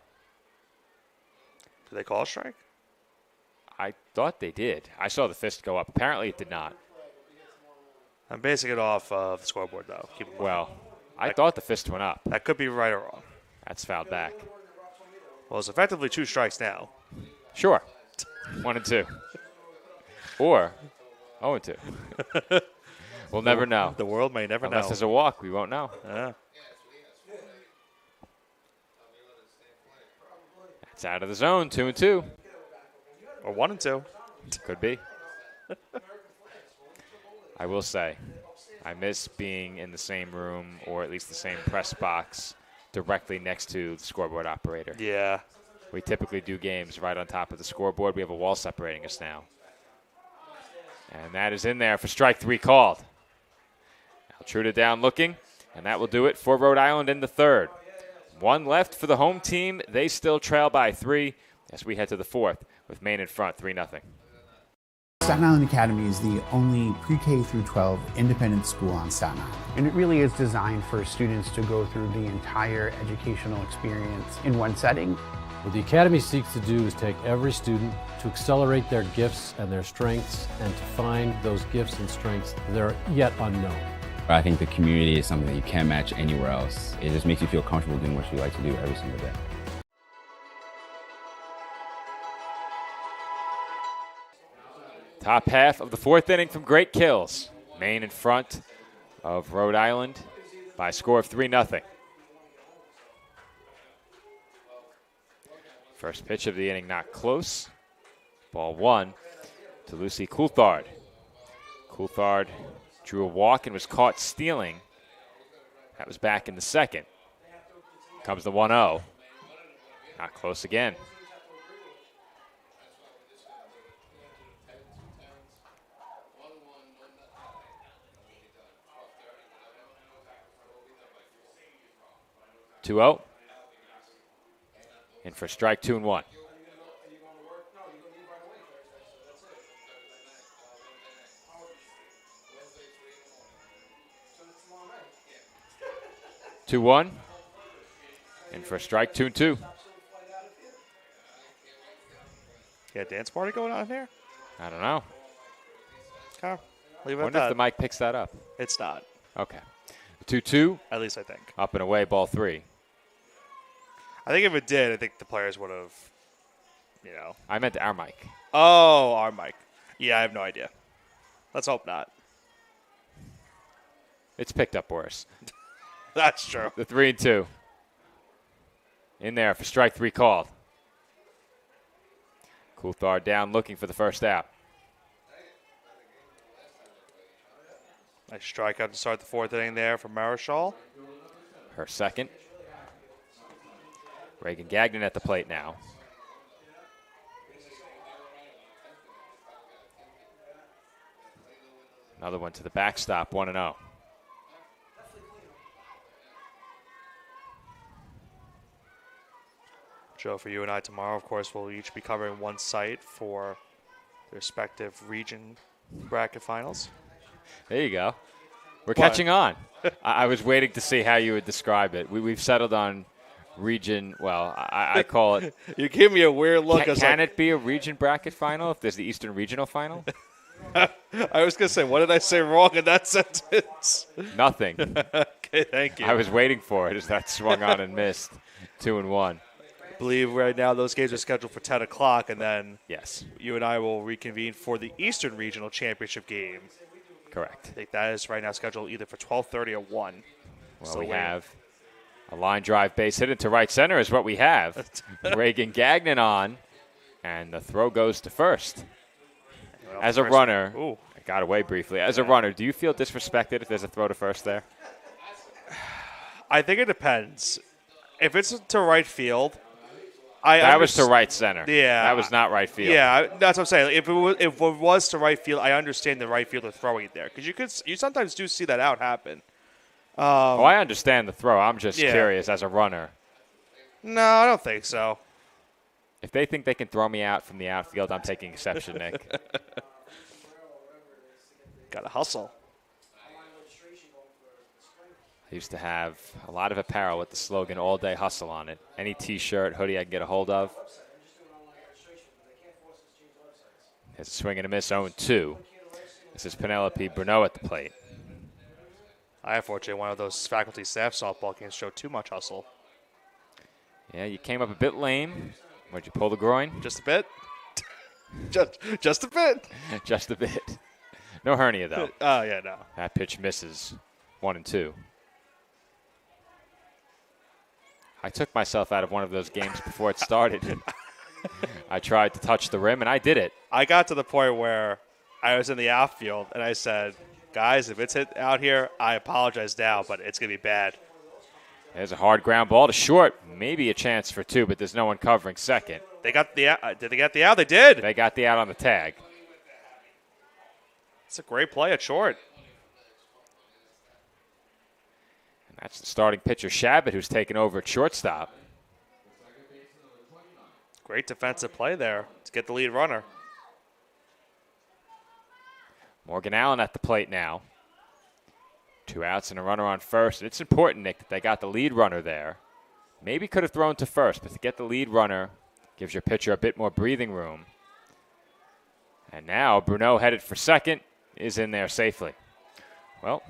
Speaker 3: Did they call a strike?
Speaker 4: I thought they did. I saw the fist go up. Apparently it did not.
Speaker 3: I'm basing it off of the scoreboard, though.
Speaker 4: Well, I thought the fist went up.
Speaker 3: That could be right or wrong.
Speaker 4: That's fouled back.
Speaker 3: Well, it's effectively 2 strikes now.
Speaker 4: Sure. 1-2. Or 0-2. We'll never know.
Speaker 3: The world may never know.
Speaker 4: Unless there's a walk, we won't know.
Speaker 3: Yeah.
Speaker 4: It's out of the zone, 2-2.
Speaker 3: Or 1-2.
Speaker 4: Could be. I will say, I miss being in the same room or at least the same press box directly next to the scoreboard operator.
Speaker 3: Yeah.
Speaker 4: We typically do games right on top of the scoreboard. We have a wall separating us now. And that is in there for strike 3 called. Altruda down looking, and that will do it for Rhode Island in the third. 1 left for the home team. They still trail by 3 as we head to the fourth with Maine in front, 3-0.
Speaker 8: Staten Island Academy is the only pre-K through 12 independent school on Staten Island. And it really is designed for students to go through the entire educational experience in one setting.
Speaker 9: What the Academy seeks to do is take every student to accelerate their gifts and their strengths and to find those gifts and strengths that are yet unknown.
Speaker 10: I think the community is something that you can't match anywhere else. It just makes you feel comfortable doing what you like to do every single day.
Speaker 4: Top half of the fourth inning from Great Kills. Maine in front of Rhode Island by a score of 3-0. First pitch of the inning not close. Ball 1 to Lucy Coulthard. Coulthard drew a walk and was caught stealing. That was back in the second. Comes the 1-0. Not close again. Two-0. In for strike 2-1. Two-one. In for a strike 2-2.
Speaker 3: Yeah, dance party going on here?
Speaker 4: I don't know.
Speaker 3: Okay. Leave it
Speaker 4: I
Speaker 3: at
Speaker 4: wonder
Speaker 3: that.
Speaker 4: if the mic picks that up.
Speaker 3: It's not.
Speaker 4: Okay. 2-2.
Speaker 3: At least I think.
Speaker 4: Up and away, ball 3.
Speaker 3: I think if it did, I think the players would have,
Speaker 4: I meant our mic.
Speaker 3: Oh, our mic. Yeah, I have no idea. Let's hope not.
Speaker 4: It's picked up worse.
Speaker 3: That's true.
Speaker 4: The 3-2. In there for strike 3 called. Coulthard down looking for the first out.
Speaker 3: Nice strikeout to start the fourth inning there for Marischal.
Speaker 4: Her second. Reagan Gagnon at the plate now. Another one to the backstop, 1-0.
Speaker 3: Joe, for you and I tomorrow, of course, we'll each be covering one site for the respective region bracket finals.
Speaker 4: There you go. We're catching on. I was waiting to see how you would describe it. We've settled on region. Well, I call it.
Speaker 3: You gave me a weird look.
Speaker 4: Can it be a region bracket final if there's the Eastern Regional final?
Speaker 3: I was going to say, what did I say wrong in that sentence?
Speaker 4: Nothing.
Speaker 3: Okay, thank you.
Speaker 4: I was waiting for it as that swung on and missed. 2-1.
Speaker 3: I believe right now those games are scheduled for 10 o'clock, and then
Speaker 4: Yes,
Speaker 3: you and I will reconvene for the Eastern Regional Championship game.
Speaker 4: correct.
Speaker 3: I think that is right now scheduled either for 12:30 or 1.
Speaker 4: Well,
Speaker 3: Still
Speaker 4: we
Speaker 3: waiting.
Speaker 4: have a line drive base hit into right center is what we have. Reagan Gagnon on, and the throw goes to first. As a runner,
Speaker 3: Ooh.
Speaker 4: I got away briefly. As a runner, do you feel disrespected if there's a throw to first there?
Speaker 3: I think it depends. If it's to right field,
Speaker 4: That was to right center.
Speaker 3: Yeah.
Speaker 4: That was not right field.
Speaker 3: Yeah, that's what I'm saying. If it was to right field, I understand the right fielder throwing it there because you sometimes do see that out happen.
Speaker 4: I understand the throw. I'm just curious as a runner.
Speaker 3: No, I don't think so.
Speaker 4: If they think they can throw me out from the outfield, I'm taking exception, Nick.
Speaker 3: Got to hustle.
Speaker 4: I used to have a lot of apparel with the slogan "All Day Hustle" on it. Any T-shirt, hoodie I can get a hold of. There's a swing and a miss, 0-2. This is Penelope Bruneau at the plate.
Speaker 3: I unfortunately one of those faculty staff softball games showed too much hustle.
Speaker 4: Yeah, you came up a bit lame. Where'd you pull the groin?
Speaker 3: Just a bit. just a bit.
Speaker 4: Just a bit. No hernia, though.
Speaker 3: Oh, yeah, no.
Speaker 4: That pitch misses. 1-2. I took myself out of one of those games before it started. I tried to touch the rim, and I did it.
Speaker 3: I got to the point where I was in the outfield, and I said, guys, if it's hit out here, I apologize now, but it's going to be bad.
Speaker 4: There's a hard ground ball to short. Maybe a chance for two, but there's no one covering second.
Speaker 3: They got the out. Did they get the out? They did.
Speaker 4: They got the out on the tag.
Speaker 3: It's a great play at short.
Speaker 4: And that's the starting pitcher, Shabbat, who's taken over at shortstop.
Speaker 3: Great defensive play there to get the lead runner.
Speaker 4: Morgan Allen at the plate now. 2 outs and a runner on first. It's important, Nick, that they got the lead runner there. Maybe could have thrown to first, but to get the lead runner gives your pitcher a bit more breathing room. And now Bruneau headed for second is in there safely. Well,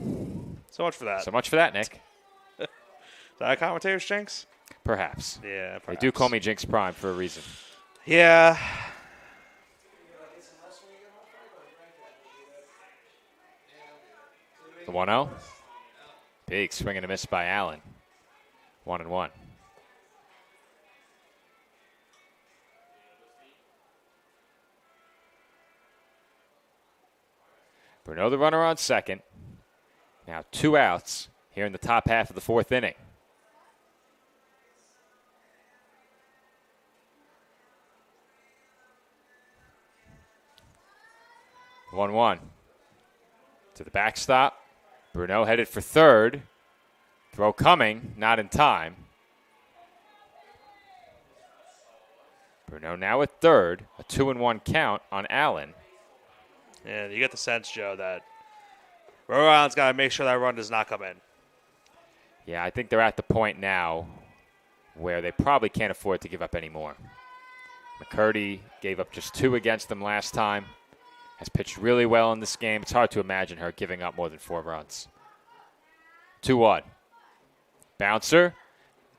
Speaker 3: so much for that.
Speaker 4: So much for that, Nick.
Speaker 3: Is that a commentator's jinx?
Speaker 4: Perhaps.
Speaker 3: Yeah, perhaps.
Speaker 4: They do call me Jinx Prime for a reason.
Speaker 3: Yeah.
Speaker 4: The 1-0. Big swing and a miss by Allen. 1-1. Bruneau the runner on second. Now 2 outs here in the top half of the 4th inning. One to the backstop. Bruneau headed for third. Throw coming, not in time. Bruneau now at third. A 2-1 count on Allen.
Speaker 3: And you get the sense, Joe, that Rhode Island's got to make sure that run does not come in.
Speaker 4: Yeah, I think they're at the point now where they probably can't afford to give up any more. McCurdy gave up just 2 against them last time. Has pitched really well in this game. It's hard to imagine her giving up more than 4 runs. 2-1. Bouncer.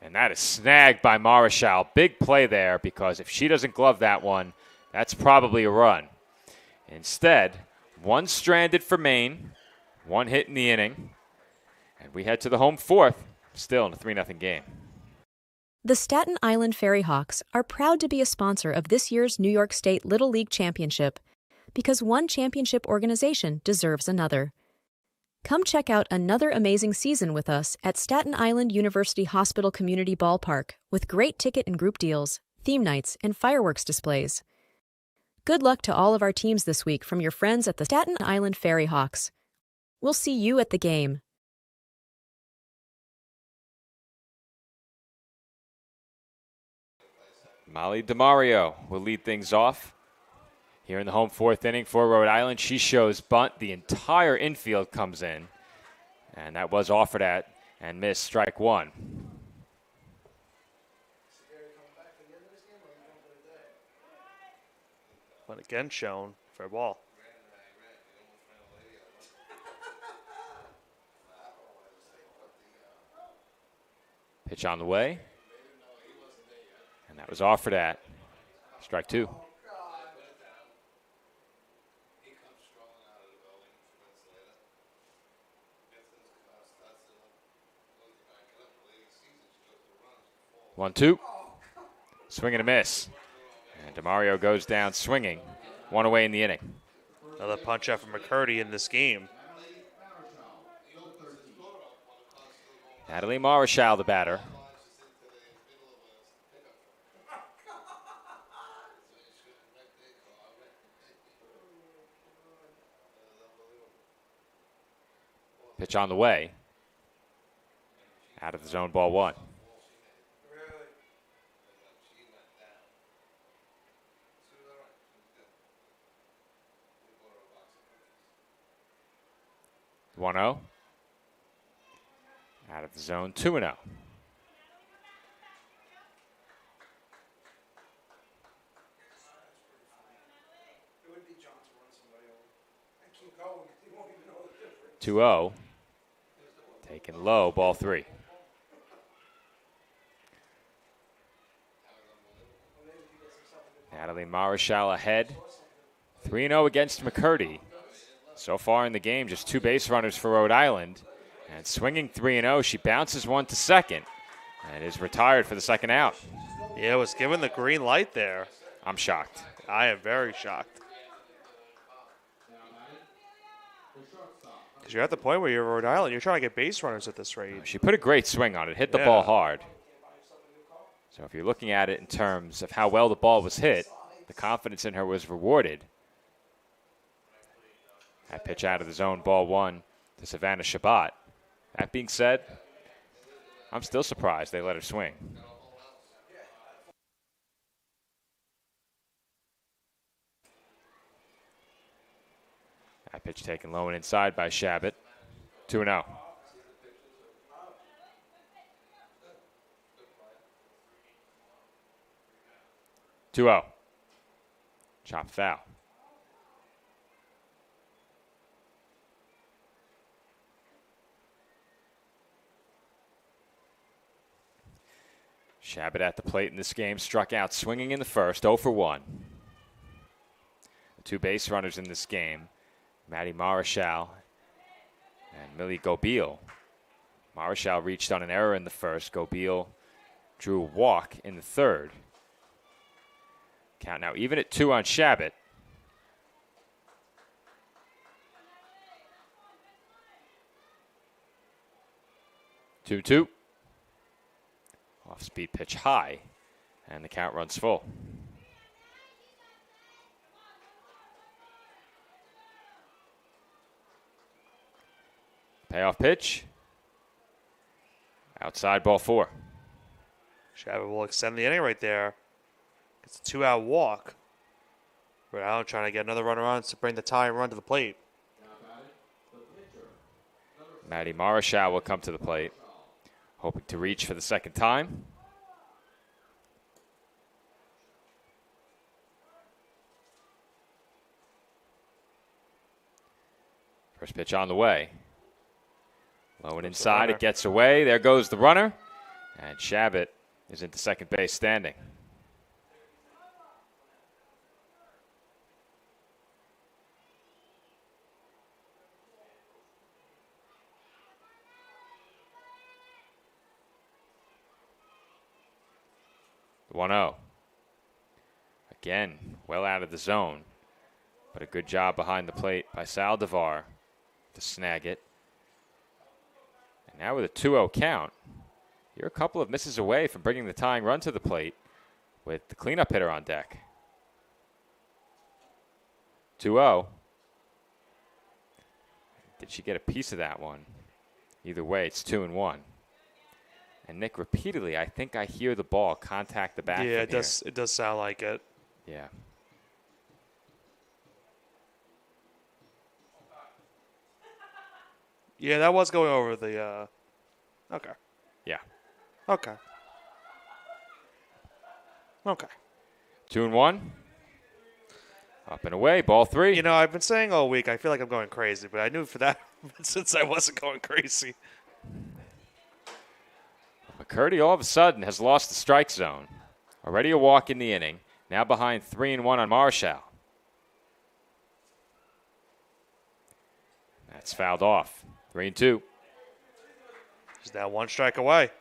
Speaker 4: And that is snagged by Marichal. Big play there because if she doesn't glove that one, that's probably a run. Instead, 1 stranded for Maine. 1 hit in the inning. And we head to the home 4th, still in a 3-0 game.
Speaker 11: The Staten Island Ferry Hawks are proud to be a sponsor of this year's New York State Little League Championship because one championship organization deserves another. Come check out another amazing season with us at Staten Island University Hospital Community Ballpark with great ticket and group deals, theme nights, and fireworks displays. Good luck to all of our teams this week from your friends at the Staten Island Ferry Hawks. We'll see you at the game.
Speaker 4: Molly DeMario will lead things off. Here in the home fourth inning for Rhode Island, she shows bunt. The entire infield comes in. And that was offered at and missed, strike one.
Speaker 3: But again shown for a ball.
Speaker 4: Pitch on the way. And that was offered at strike two. One, two. Swing and a miss. And DeMario goes down swinging. One away in the inning.
Speaker 3: Another punch out from McCurdy in this game.
Speaker 4: Natalie Marichal, the batter. Pitch on the way. Out of the zone, ball one. One 0. Out of the zone, 2-0. Two 0. Taken low, ball three. Natalie Marichal ahead. 3-0 against McCurdy. So far in the game, just two base runners for Rhode Island. And swinging 3-0, she bounces one to second and is retired for the second out.
Speaker 3: Yeah, was given the green light there.
Speaker 4: I'm shocked.
Speaker 3: I am very shocked. Because you're at the point where you're Rhode Island, you're trying to get base runners at this rate.
Speaker 4: She put a great swing on it, hit the ball hard. So if you're looking at it in terms of how well the ball was hit, the confidence in her was rewarded. That pitch out of the zone, ball one to Savannah Shabbat. That being said, I'm still surprised they let her swing. That pitch taken low and inside by Shabbat. 2-0. Chop foul. Shabbat at the plate in this game, struck out swinging in the first, 0 for 1. The two base runners in this game, Maddie Marichal and Millie Gobeil. Marichal reached on an error in the first. Gobeil drew a walk in the third. Count now even at 2 on Shabbat. Two. Off-speed pitch high, and the count runs full. Payoff pitch. Outside, ball 4.
Speaker 3: Shabbat will extend the inning right there. It's a 2-out walk. Rhode Island trying to get another runner on to bring the tying run to the plate.
Speaker 4: Maddie Marichal will come to the plate, hoping to reach for the second time. First pitch on the way. Low and inside, it gets away. There goes the runner. And Shabbat is into second base standing. The 1-0. Again, well out of the zone. But a good job behind the plate by Saldivar to snag it. And now with a 2-0 count, you're a couple of misses away from bringing the tying run to the plate with the cleanup hitter on deck. 2-0. Did she get a piece of that one? Either way, it's 2-1. And Nick, repeatedly, I think I hear the ball contact the back.
Speaker 3: Yeah, it does. It does sound like it.
Speaker 4: Yeah.
Speaker 3: Yeah, that was going over the. Okay.
Speaker 4: Yeah.
Speaker 3: Okay. Okay.
Speaker 4: 2-1. Up and away, ball 3.
Speaker 3: You know, I've been saying all week, I feel like I'm going crazy, but I knew for that since I wasn't going crazy.
Speaker 4: McCurdy all of a sudden has lost the strike zone. Already a walk in the inning. Now behind 3-1 on Marshall. That's fouled off. 3-2.
Speaker 3: He's now 1 strike away.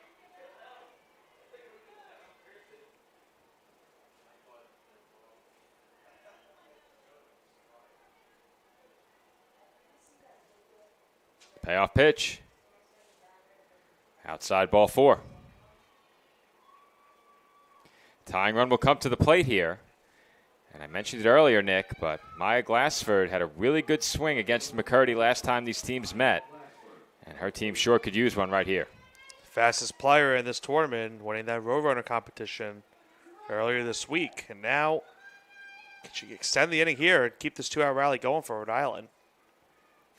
Speaker 4: Payoff pitch. Outside ball 4. Tying run will come to the plate here. And I mentioned it earlier, Nick, but Maya Glassford had a really good swing against McCurdy last time these teams met. And her team sure could use one right here.
Speaker 3: Fastest player in this tournament, winning that Roadrunner competition earlier this week. And now, can she extend the inning here and keep this 2-out rally going for Rhode Island?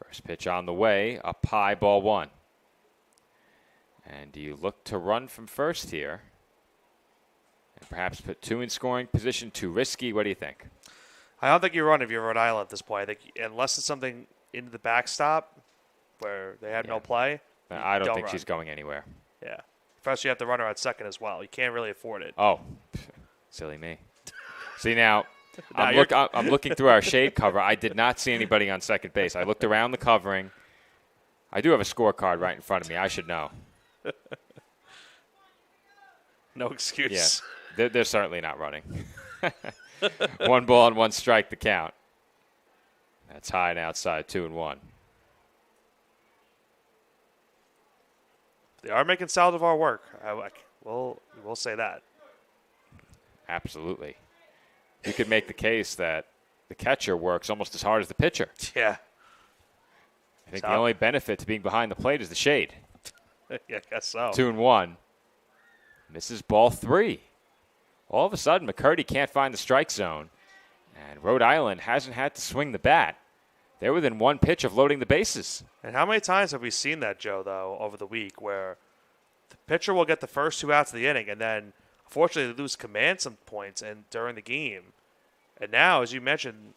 Speaker 4: First pitch on the way, up high, ball 1. And do you look to run from first here? And perhaps put 2 in scoring position, too risky? What do you think?
Speaker 3: I don't think you run if you're Rhode Island at this point. I think unless it's something into the backstop where they have no play.
Speaker 4: I don't think
Speaker 3: run.
Speaker 4: she's going anywhere.
Speaker 3: Yeah. First, you have the runner at second as well. You can't really afford it.
Speaker 4: Oh, silly me. See, now, I'm looking through our shade cover. I did not see anybody on second base. I looked around the covering. I do have a scorecard right in front of me. I should know.
Speaker 3: No excuse.
Speaker 4: Yeah, they're certainly not running. 1 ball and 1 strike the count. That's high and outside, 2-1.
Speaker 3: They are making Saldivar work. We'll say that.
Speaker 4: Absolutely. You could make the case that the catcher works almost as hard as the pitcher.
Speaker 3: Yeah.
Speaker 4: I think the only benefit to being behind the plate is the shade.
Speaker 3: Yeah, I guess so.
Speaker 4: 2-1. Misses ball 3. All of a sudden, McCurdy can't find the strike zone, and Rhode Island hasn't had to swing the bat. They're within 1 pitch of loading the bases.
Speaker 3: And how many times have we seen that, Joe, though, over the week, where the pitcher will get the first 2 outs of the inning, and then, unfortunately, they lose command some points during the game. And now, as you mentioned,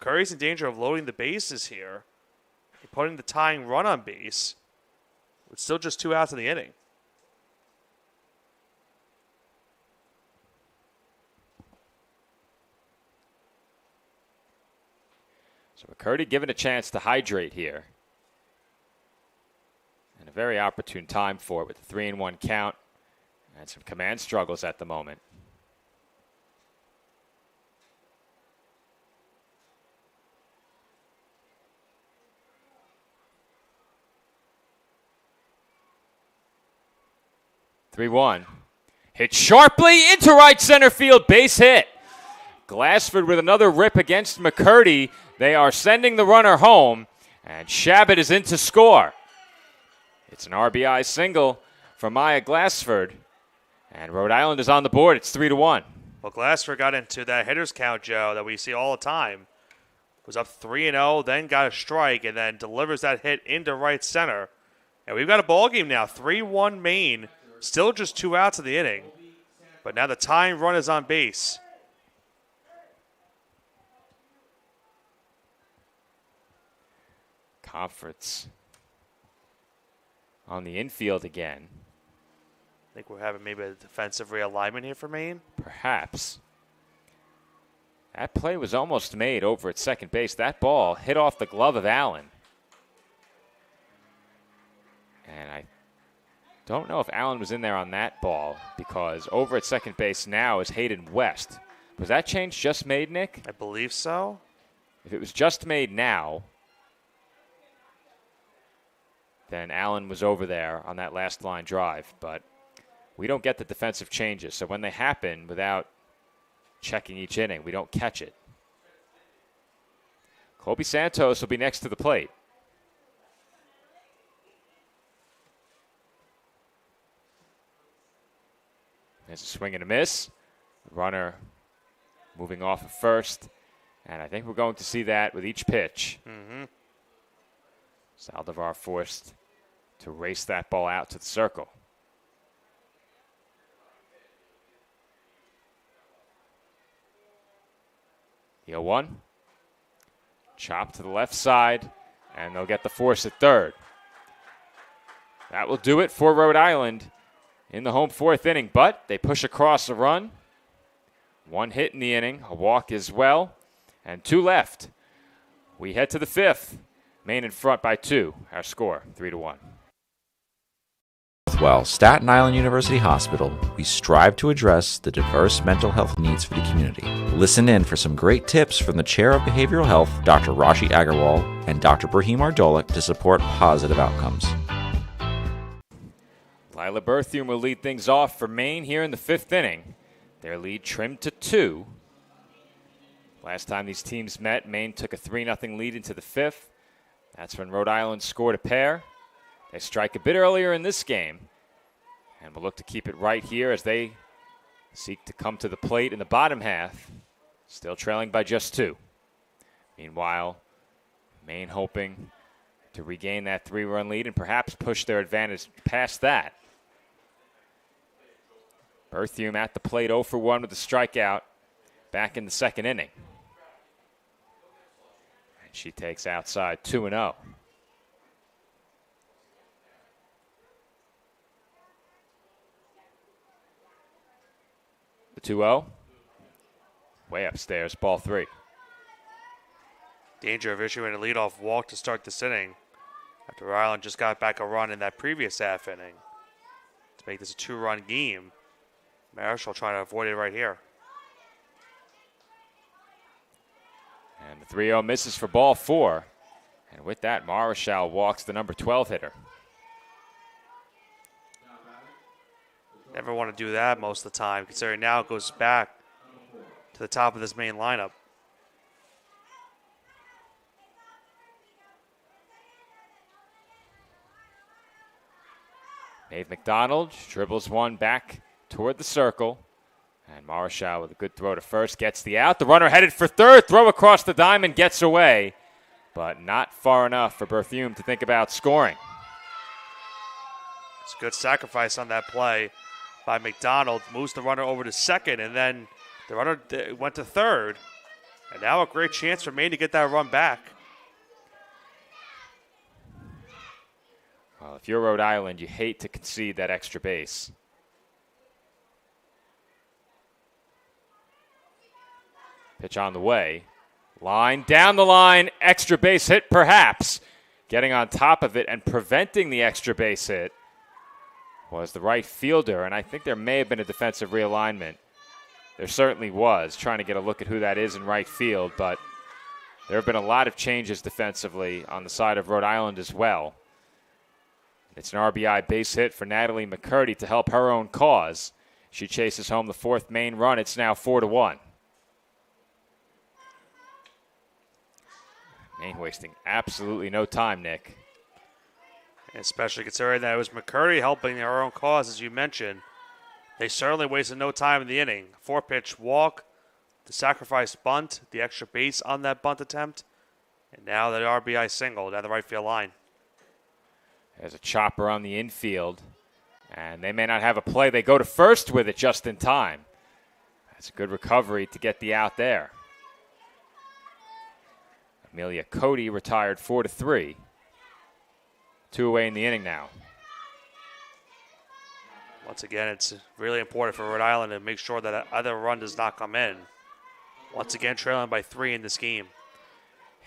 Speaker 3: McCurdy's in danger of loading the bases here, putting the tying run on base, with still just 2 outs in the inning.
Speaker 4: So McCurdy given a chance to hydrate here. And a very opportune time for it with the 3-1 count and some command struggles at the moment. (3-1) hit sharply into right center field, base hit. Glassford with another rip against McCurdy. They are sending the runner home, and Shabbat is in to score. It's an RBI single for Maya Glassford, and Rhode Island is on the board. It's 3-1.
Speaker 3: Well, Glassford got into that hitter's count, Joe, that we see all the time. Was up 3-0, then got a strike, and then delivers that hit into right center. And we've got a ball game now, 3-1 Maine. Still just 2 outs of the inning, but now the tying run is on base.
Speaker 4: Conference on the infield again.
Speaker 3: I think we're having maybe a defensive realignment here for Maine.
Speaker 4: Perhaps. That play was almost made over at second base. That ball hit off the glove of Allen. And I don't know if Allen was in there on that ball, because over at second base now is Hayden West. Was that change just made, Nick?
Speaker 3: I believe so.
Speaker 4: If it was just made now, then Allen was over there on that last line drive. But we don't get the defensive changes. So when they happen without checking each inning, we don't catch it. Colby Santos will be next to the plate. There's a swing and a miss. Runner moving off at first. And I think we're going to see that with each pitch. Saldivar forced to race that ball out to the circle. The 0-1. Chop to the left side, and they'll get the force at third. That will do it for Rhode Island in the home fourth inning, but they push across a run. 1 hit in the inning, a walk as well, and 2 left. We head to the fifth. Maine in front by 2. Our score, 3-1.
Speaker 12: Well, Staten Island University Hospital, we strive to address the diverse mental health needs for the community. Listen in for some great tips from the Chair of Behavioral Health, Dr. Rashi Agarwal, and Dr. Brahim Ardolik to support positive outcomes.
Speaker 4: Lila Berthium will lead things off for Maine here in the fifth inning. Their lead trimmed to 2. Last time these teams met, Maine took a 3-0 lead into the fifth. That's when Rhode Island scored a pair. They strike a bit earlier in this game, and will look to keep it right here as they seek to come to the plate in the bottom half, still trailing by just 2. Meanwhile, Maine hoping to regain that 3-run lead and perhaps push their advantage past that. Berthium at the plate 0 for 1 with a strikeout back in the second inning. And she takes outside 2-0. The 2-0. Way upstairs, ball 3.
Speaker 3: Danger of issuing a leadoff walk to start this inning after Rhode Island just got back a run in that previous half inning. To make this a 2-run game, Marshall trying to avoid it right here.
Speaker 4: And the 3-0 misses for ball 4. And with that, Marichal walks the number 12 hitter.
Speaker 3: Never want to do that most of the time, considering now it goes back to the top of this main lineup.
Speaker 4: Dave McDonald dribbles one back toward the circle. And Marichal with a good throw to first gets the out. The runner headed for third. Throw across the diamond gets away, but not far enough for Berthium to think about scoring.
Speaker 3: It's a good sacrifice on that play by McDonald. Moves the runner over to second, and then the runner went to third. And now a great chance for Maine to get that run back.
Speaker 4: Well, if you're Rhode Island, you hate to concede that extra base. Pitch on the way. Line down the line. Extra base hit, perhaps. Getting on top of it and preventing the extra base hit was the right fielder, and I think there may have been a defensive realignment. There certainly was, trying to get a look at who that is in right field, but there have been a lot of changes defensively on the side of Rhode Island as well. It's an RBI base hit for Natalie McCurdy to help her own cause. She chases home the 4th Maine run. It's now 4-1. Maine wasting absolutely no time, Nick.
Speaker 3: Especially considering that it was McCurdy helping their own cause, as you mentioned. They certainly wasted no time in the inning. 4-pitch walk, the sacrifice bunt, the extra base on that bunt attempt, and now the RBI single down the right field line.
Speaker 4: There's a chopper on the infield, and they may not have a play. They go to first with it just in time. That's a good recovery to get the out there. Amelia Cody retired 4-3. 2 away in the inning now.
Speaker 3: Once again, it's really important for Rhode Island to make sure that either run does not come in. Once again, trailing by 3 in this game.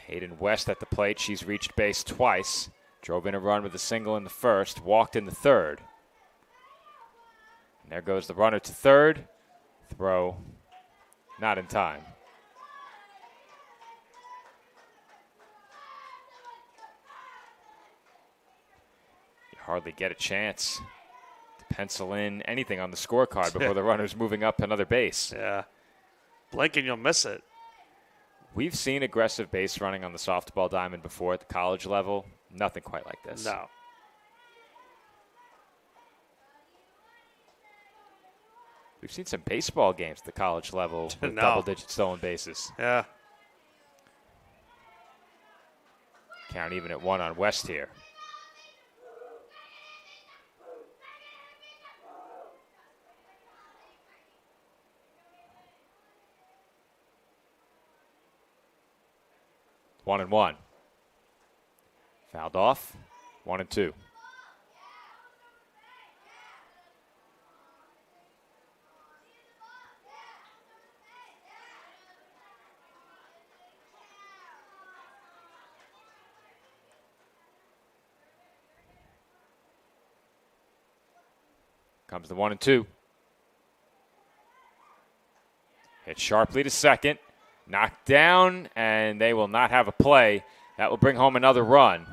Speaker 4: Hayden West at the plate. She's reached base twice. Drove in a run with a single in the first. Walked in the third. And there goes the runner to third. Throw not in time. Hardly get a chance to pencil in anything on the scorecard before the runner's moving up another base.
Speaker 3: Yeah. Blink and you'll miss it.
Speaker 4: We've seen aggressive base running on the softball diamond before at the college level. Nothing quite like this.
Speaker 3: No.
Speaker 4: We've seen some baseball games at the college level with double-digit stolen bases.
Speaker 3: Yeah.
Speaker 4: Count even at 1 on West here. One and one. Fouled off. 1 and 2. Comes the 1 and 2. Hit sharply to second. Knocked down, and they will not have a play. That will bring home another run.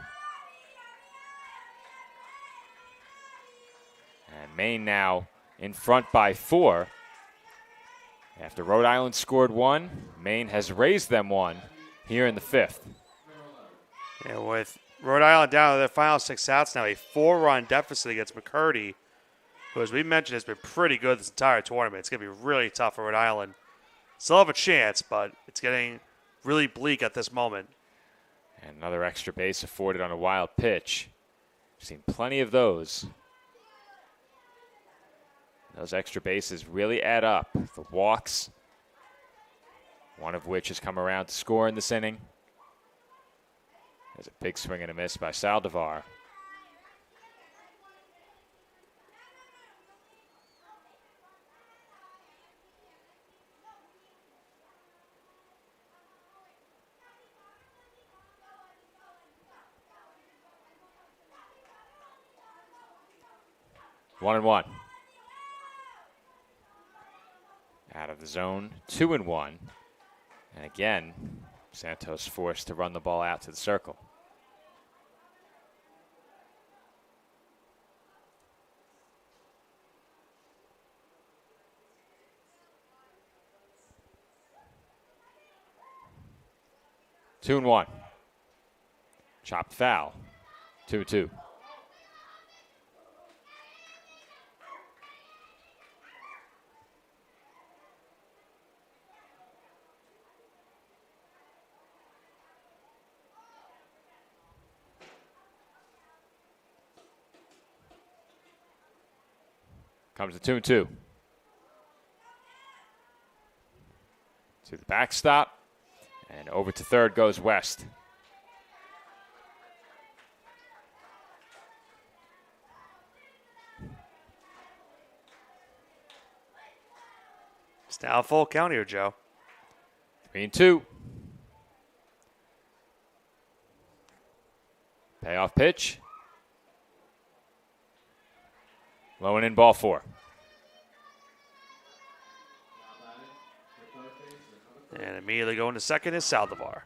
Speaker 4: And Maine now in front by 4. After Rhode Island scored 1, Maine has raised them 1 here in the 5th.
Speaker 3: Yeah, with Rhode Island down to their final 6 outs now, a 4-run deficit against McCurdy, who, as we mentioned, has been pretty good this entire tournament. It's going to be really tough for Rhode Island. Still have a chance, but it's getting really bleak at this moment.
Speaker 4: And another extra base afforded on a wild pitch. We've seen plenty of those. Those extra bases really add up. The walks, one of which has come around to score in this inning. There's a big swing and a miss by Saldivar. One and one. Out of the zone, 2 and 1. And again, Santos forced to run the ball out to the circle. Two and 1. Chopped foul. 2-2. Comes the 2-2. To the backstop. And over to third goes West.
Speaker 3: It's now a full count here, Joe.
Speaker 4: 3-2. Payoff pitch. Low and in, ball 4.
Speaker 3: And immediately going to second is Saldivar.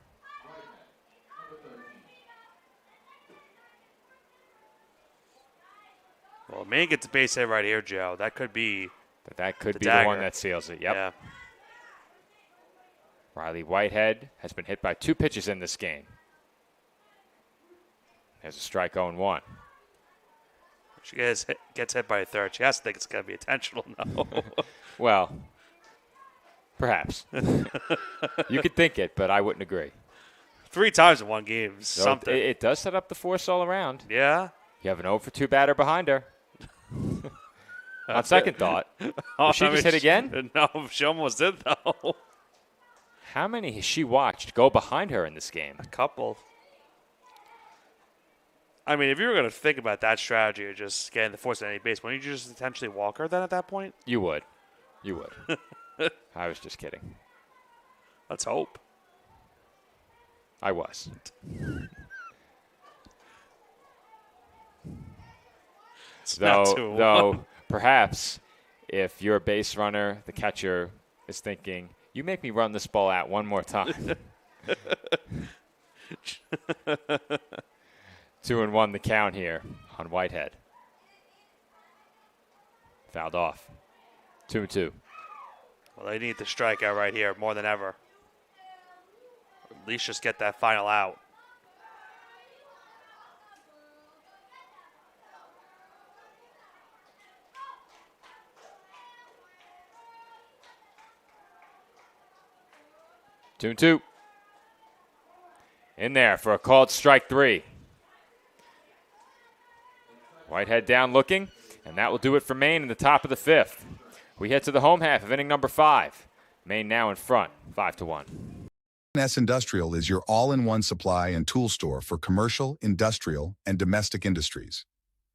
Speaker 3: Well, Maine gets a base hit right here, Joe. That could be
Speaker 4: the one that seals it. Yep.
Speaker 3: Yeah.
Speaker 4: Riley Whitehead has been hit by 2 pitches in this game. There's a strike 0-1.
Speaker 3: She gets hit by a third. She has to think it's going to be intentional now.
Speaker 4: Well, perhaps. You could think it, but I wouldn't agree.
Speaker 3: 3 times in one game is
Speaker 4: So
Speaker 3: something.
Speaker 4: it does set up the force all around.
Speaker 3: Yeah.
Speaker 4: You have an 0-for-2 batter behind her. On second thought. Did she just hit again?
Speaker 3: No, she almost did, though.
Speaker 4: How many has she watched go behind her in this game?
Speaker 3: A couple. I mean, if you were going to think about that strategy of just getting the force at any base, wouldn't you just potentially walk her then at that point?
Speaker 4: You would. I was just kidding.
Speaker 3: Let's hope.
Speaker 4: I was. Though, perhaps if you're a base runner, the catcher is thinking, you make me run this ball out one more time. 2-1 the count here on Whitehead. Fouled off. 2-2.
Speaker 3: Well, they need the strikeout right here more than ever. At least just get that final out.
Speaker 4: 2-2. In there for a called strike 3. Whitehead down looking, and that will do it for Maine in the top of the 5th. We head to the home half of inning number 5. Maine now in front, 5-1.
Speaker 6: K&S Industrial is your all-in-one supply and tool store for commercial, industrial, and domestic industries.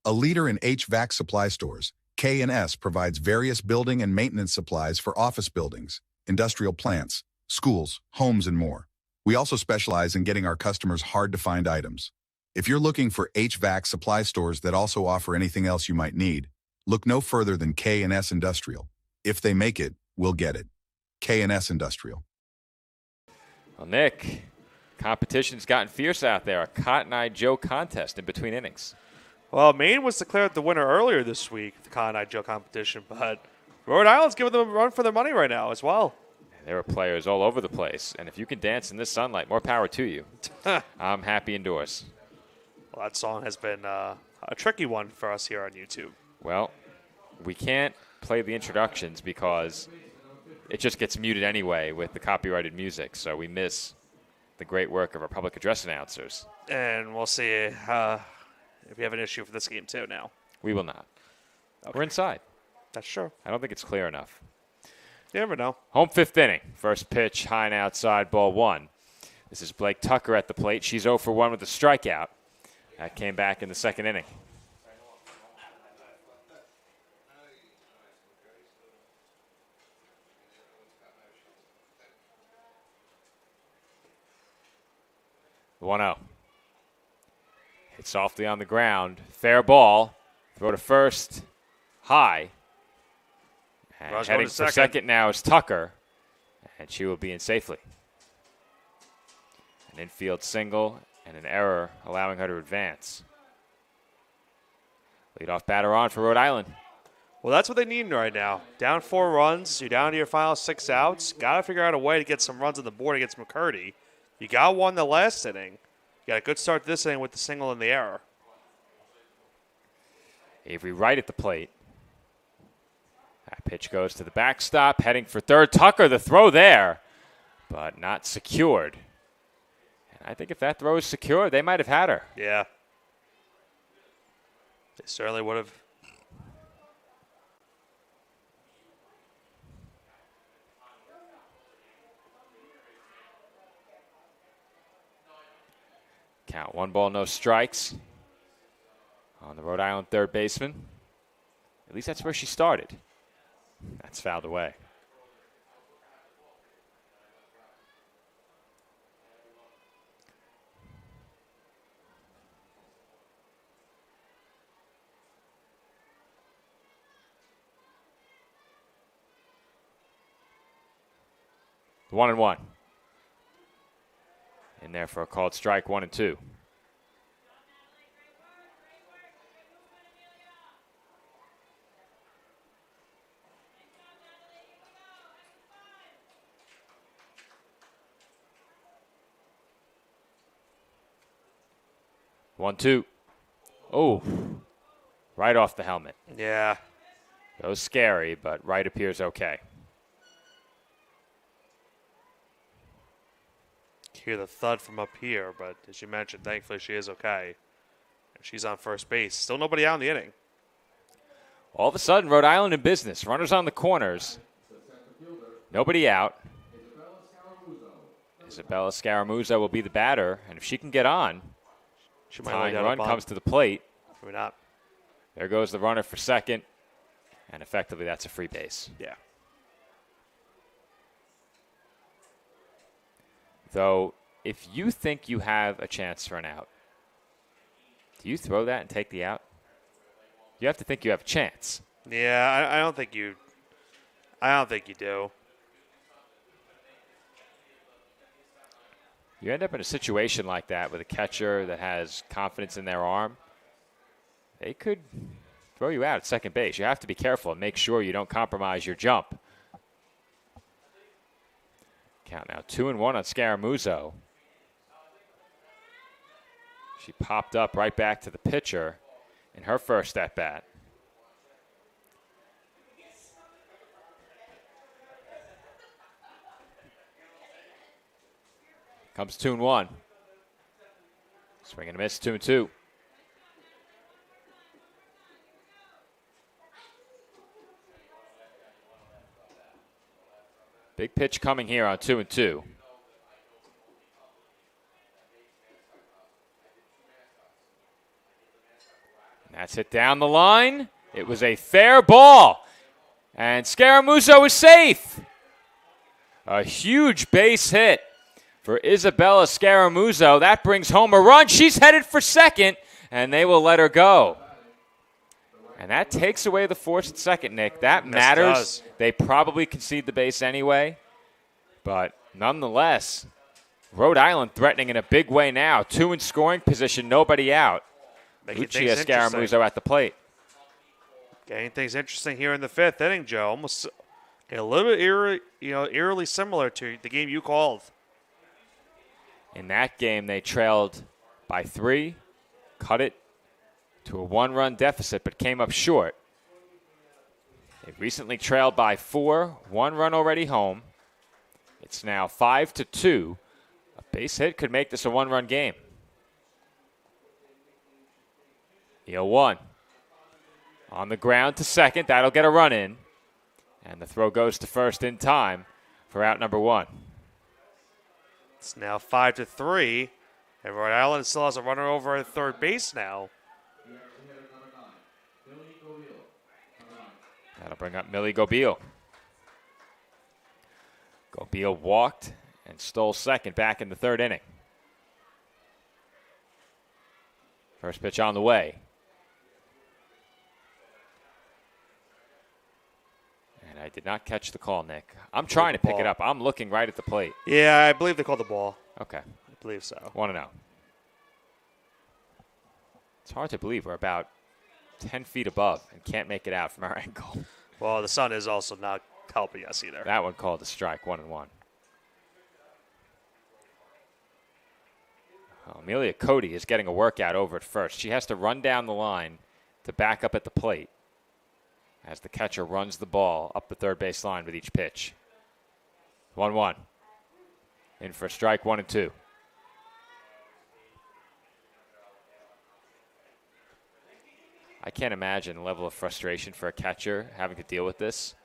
Speaker 6: A leader in HVAC supply stores, K&S provides various building and maintenance supplies for office buildings, industrial plants, schools, homes, and more. We also specialize in getting our customers hard-to-find items. If you're looking for HVAC supply stores that also offer anything else you might need, look no further than K&S Industrial. If they make it, we'll get it. K&S Industrial.
Speaker 4: Well, Nick, competition's gotten fierce out there. A Cotton Eye Joe contest in between innings.
Speaker 3: Well, Maine was declared the winner earlier this week, the Cotton Eye Joe competition, but Rhode Island's giving them a run for their money right now as well.
Speaker 4: There are players all over the place, and if you can dance in this sunlight, more power to you. I'm happy indoors.
Speaker 3: Well, that song has been a tricky one for us here on YouTube.
Speaker 4: Well, we can't play the introductions because it just gets muted anyway with the copyrighted music, so we miss the great work of our public address announcers.
Speaker 3: And we'll see if we have an issue for this game too now.
Speaker 4: We will not.
Speaker 3: Okay.
Speaker 4: We're inside.
Speaker 3: That's true.
Speaker 4: I don't think it's clear enough.
Speaker 3: You never know.
Speaker 4: Home 5th inning. First pitch, high and outside, ball 1. This is Blake Tucker at the plate. She's 0 for 1 with a strikeout. That came back in the second inning. The 1-0. Hit softly on the ground. Fair ball. Throw to first. High. And
Speaker 3: Rush
Speaker 4: heading for second now is Tucker. And she will be in safely. An infield single and an error allowing her to advance. Leadoff batter on for Rhode Island.
Speaker 3: Well, that's what they need right now. Down 4 runs. You're down to your final 6 outs. Got to figure out a way to get some runs on the board against McCurdy. You got one the last inning. You got a good start this inning with the single and the error.
Speaker 4: Avery Wright at the plate. That pitch goes to the backstop, heading for third. Tucker, the throw there, but not secured. And I think if that throw is secured, they might have had her.
Speaker 3: Yeah. They certainly would have.
Speaker 4: Count 1 ball, no strikes on the Rhode Island third baseman. At least that's where she started. That's fouled away. The 1-1. In there for a called strike, 1-2. One, two. Oh, right off the helmet.
Speaker 3: Yeah.
Speaker 4: That was scary, but right appears okay.
Speaker 3: Hear the thud from up here, but as you mentioned, thankfully she is okay. And she's on first base. Still nobody out in the inning.
Speaker 4: All of a sudden, Rhode Island in business. Runners on the corners. Nobody out. Isabella Scaramuzza will be the batter, and if she can get on,
Speaker 3: She might
Speaker 4: tying
Speaker 3: lay down
Speaker 4: run
Speaker 3: a bunt.
Speaker 4: comes to the plate.
Speaker 3: Maybe not.
Speaker 4: There goes the runner for second, and effectively that's a free base.
Speaker 3: Yeah.
Speaker 4: Though, if you think you have a chance for an out, do you throw that and take the out? You have to think you have a chance.
Speaker 3: Yeah, I don't think you. I don't think you do.
Speaker 4: You end up in a situation like that with a catcher that has confidence in their arm. They could throw you out at second base. You have to be careful and make sure you don't compromise your jump. Count now 2-1 on Scaramuzzo. She popped up right back to the pitcher in her first at-bat. Comes 2-1. Swing and a miss, 2-2. Big pitch coming here on 2-2. That's hit down the line. It was a fair ball. And Scaramuzo is safe. A huge base hit for Isabella Scaramuzo. That brings home a run. She's headed for second, and they will let her go. And that takes away the force at second, Nick. That matters. They probably concede the base anyway. But nonetheless, Rhode Island threatening in a big way now. 2 in scoring position, nobody out. Lucia Scaramuzo at the plate.
Speaker 3: Getting things interesting here in the 5th inning, Joe. Almost a little bit eerily similar to the game you called.
Speaker 4: In that game, they trailed by 3, cut it to a 1-run deficit, but came up short. They recently trailed by 4, 1 run already home. It's now 5-2. A base hit could make this a 1-run game. The 0-1. On the ground to second. That'll get a run in. And the throw goes to first in time for out number 1.
Speaker 3: It's now 5-3. And Rhode Island still has a runner over at third base now.
Speaker 4: That'll bring up Millie Gobeil. Gobeil walked and stole second back in the 3rd inning. First pitch on the way. And I did not catch the call, Nick. I'm trying to pick it up. I'm looking right at the plate.
Speaker 3: Yeah, I believe they called the ball.
Speaker 4: Okay.
Speaker 3: I believe so.
Speaker 4: 1-0. It's hard to believe we're about 10 feet above and can't make it out from our angle.
Speaker 3: Well, the sun is also not helping us either.
Speaker 4: That one called a strike, 1-1. Amelia Cody is getting a workout over at first. She has to run down the line to back up at the plate as the catcher runs the ball up the third base line with each pitch. 1-1. In for strike 1 and 2. I can't imagine the level of frustration for a catcher having to deal with this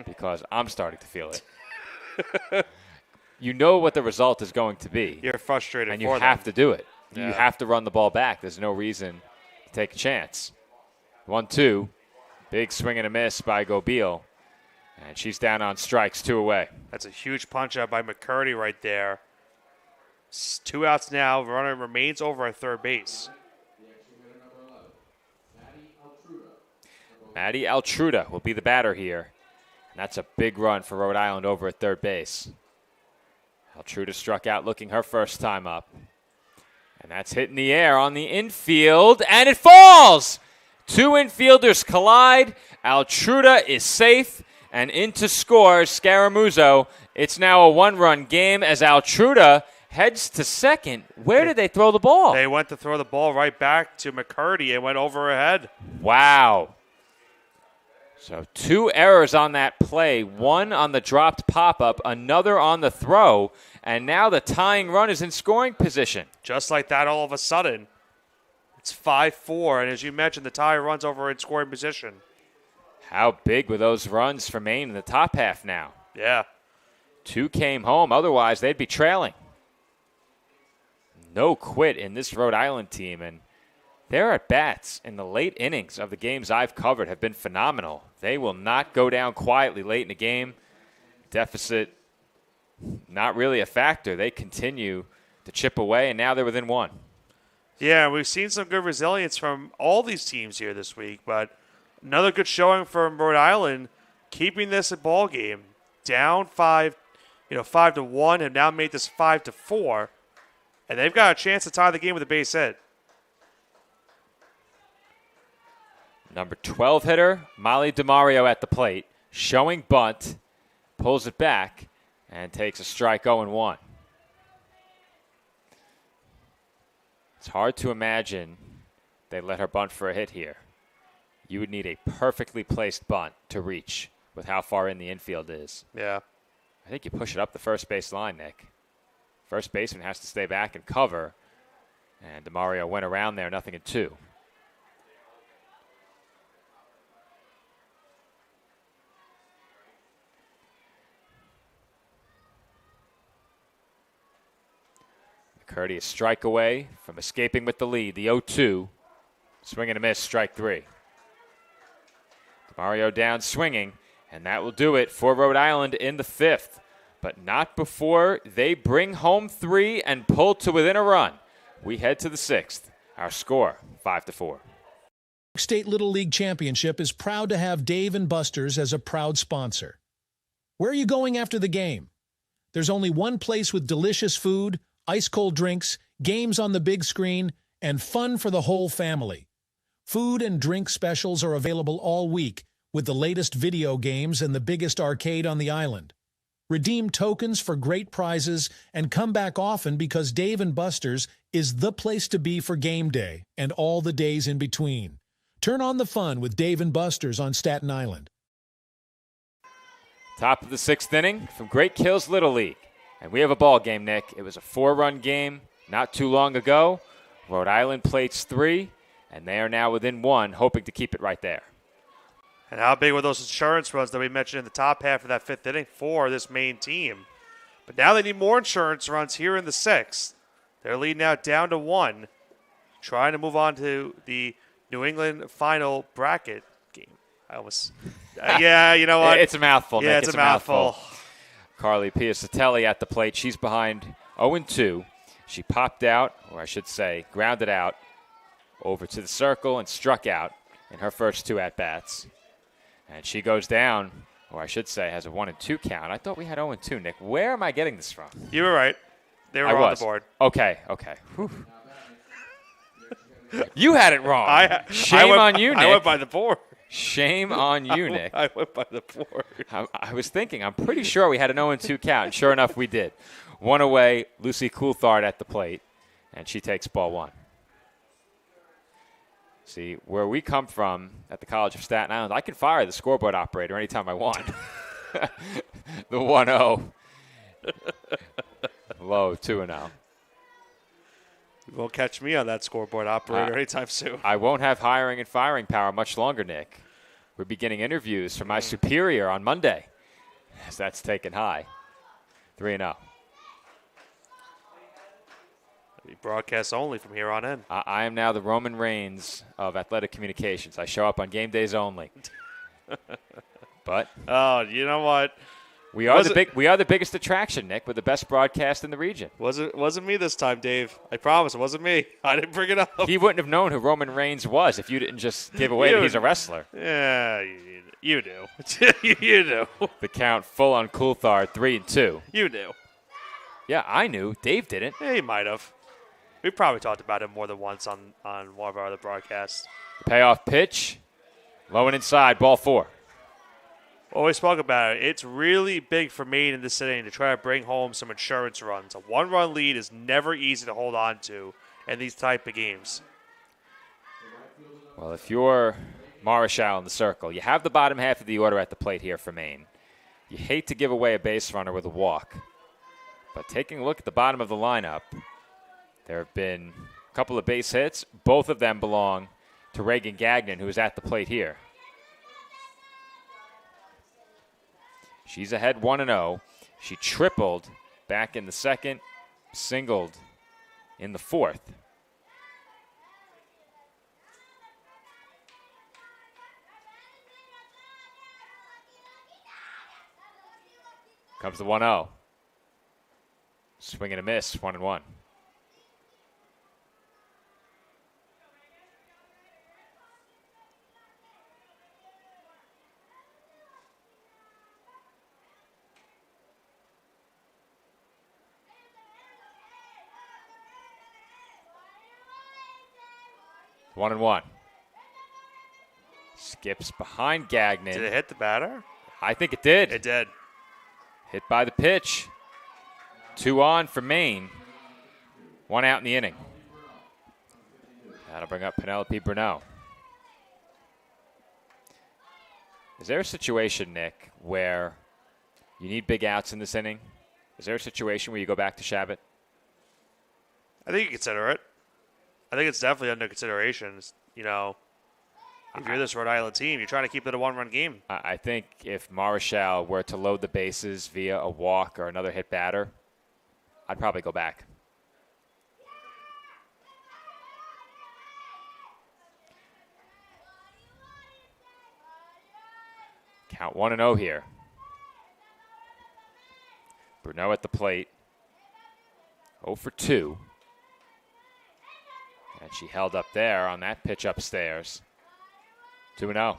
Speaker 4: because I'm starting to feel it. You know what the result is going to be.
Speaker 3: You're frustrated
Speaker 4: and you have to do it. Yeah. You have to run the ball back. There's no reason to take a chance. 1-2. Big swing and a miss by Gobeil. And she's down on strikes, 2 away.
Speaker 3: That's a huge punch out by McCurdy right there. 2 outs now. Runner remains over at third base.
Speaker 4: Maddie Altruda will be the batter here. And that's a big run for Rhode Island over at third base. Altruda struck out looking her first time up. And that's hit in the air on the infield, and it falls! 2 infielders collide. Altruda is safe, and into scores Scaramuzo. It's now a 1-run game as Altruda heads to second. Where did they throw the ball?
Speaker 3: They went to throw the ball right back to McCurdy and went over her head.
Speaker 4: Wow. So 2 errors on that play, 1 on the dropped pop-up, another on the throw, and now the tying run is in scoring position.
Speaker 3: Just like that, all of a sudden, it's 5-4, and as you mentioned, the tie runs over in scoring position.
Speaker 4: How big were those runs for Maine in the top half now?
Speaker 3: Yeah.
Speaker 4: 2 came home, otherwise they'd be trailing. No quit in this Rhode Island team, and their at-bats in the late innings of the games I've covered have been phenomenal. They will not go down quietly late in the game. Deficit, not really a factor. They continue to chip away, and now they're within 1.
Speaker 3: Yeah, we've seen some good resilience from all these teams here this week, but another good showing from Rhode Island, keeping this a ball game. Down 5-1, have now made this 5-4, and they've got a chance to tie the game with a base hit.
Speaker 4: Number 12 hitter, Molly DeMario at the plate, showing bunt, pulls it back, and takes a strike 0-1. It's hard to imagine they let her bunt for a hit here. You would need a perfectly placed bunt to reach with how far in the infield is.
Speaker 3: Yeah.
Speaker 4: I think you push it up the first base line, Nick. First baseman has to stay back and cover. And DeMario went around there, 0-2. McCurdy a strike away from escaping with the lead. The 0-2. Swing and a miss, strike 3. DeMario down swinging, and that will do it for Rhode Island in the 5th. But not before they bring home 3 and pull to within a run. We head to the 6th. Our score, 5-4.
Speaker 5: State Little League Championship is proud to have Dave & Buster's as a proud sponsor. Where are you going after the game? There's only one place with delicious food, ice-cold drinks, games on the big screen, and fun for the whole family. Food and drink specials are available all week with the latest video games and the biggest arcade on the island. Redeem tokens for great prizes and come back often because Dave & Buster's is the place to be for game day and all the days in between. Turn on the fun with Dave & Buster's on Staten Island.
Speaker 4: Top of the 6th inning from Great Kills Little League. And we have a ball game, Nick. It was a 4-run game not too long ago. Rhode Island plates 3, and they are now within 1, hoping to keep it right there.
Speaker 3: And how big were those insurance runs that we mentioned in the top half of that 5th inning for this Maine team? But now they need more insurance runs here in the 6th. They're leading out down to 1, trying to move on to the New England final bracket game. I almost, yeah, you know what?
Speaker 4: It's a mouthful, Nick.
Speaker 3: Yeah, it's a mouthful.
Speaker 4: Carly Piacatelli at the plate. She's behind 0-2. She popped out, or I should say, grounded out over to the circle and struck out in her first 2 at-bats. And she goes down, or I should say, has a 1-2 count. I thought we had 0-2, Nick. Where am I getting this from?
Speaker 3: You were right. They were on the board.
Speaker 4: Okay. Whew. You had it wrong. Shame on you, Nick.
Speaker 3: I went by the board.
Speaker 4: Shame on you, Nick.
Speaker 3: I went by the board.
Speaker 4: I was thinking, I'm pretty sure we had an 0-2 count. And sure enough, we did. 1 away, Lucy Coulthard at the plate, and she takes ball 1. See, where we come from at the College of Staten Island, I can fire the scoreboard operator anytime I want. The 1-0. Low, 2-0.
Speaker 3: You won't catch me on that scoreboard operator anytime soon.
Speaker 4: I won't have hiring and firing power much longer, Nick. We're beginning interviews from my superior on Monday, as that's taken high. 3-0.
Speaker 3: Be broadcast only from here on in.
Speaker 4: I am now the Roman Reigns of athletic communications. I show up on game days only. But
Speaker 3: oh, you know what?
Speaker 4: We are the biggest attraction, Nick. We're the best broadcast in the region.
Speaker 3: Wasn't me this time, Dave. I promise it wasn't me. I didn't bring it up.
Speaker 4: He wouldn't have known who Roman Reigns was if you didn't just give away that he's a wrestler.
Speaker 3: Yeah, you do. You do.
Speaker 4: The count full on Coulthard, 3-2.
Speaker 3: You knew.
Speaker 4: Yeah, I knew. Dave didn't.
Speaker 3: Yeah, he might have. We probably talked about him more than once on one of our other broadcasts.
Speaker 4: Payoff pitch. Low and inside, ball 4.
Speaker 3: Always spoke about it. It's really big for Maine in this inning to try to bring home some insurance runs. A 1-run lead is never easy to hold on to in these type of games.
Speaker 4: Well, if you're Marichal in the circle, you have the bottom half of the order at the plate here for Maine. You hate to give away a base runner with a walk. But taking a look at the bottom of the lineup, there have been a couple of base hits. Both of them belong to Reagan Gagnon, who is at the plate here. She's ahead 1-0. She tripled back in the 2nd, singled in the 4th. Comes the 1-0. Swing and a miss, 1-1. One and one. Skips behind Gagnon.
Speaker 3: Did it hit the batter?
Speaker 4: I think it did.
Speaker 3: It did.
Speaker 4: Hit by the pitch. 2 on for Maine. 1 out in the inning. That'll bring up Penelope Bruneau. Is there a situation, Nick, where you need big outs in this inning? Is there a situation where you go back to Shabbat?
Speaker 3: I think you consider it. I think it's definitely under consideration. You know, if you're this Rhode Island team, you're trying to keep it a one-run game.
Speaker 4: I think if Marshall were to load the bases via a walk or another hit batter, I'd probably go back. Count 1-0 here. Bruneau at the plate. 0 for 2. And she held up there on that pitch upstairs. 2-0.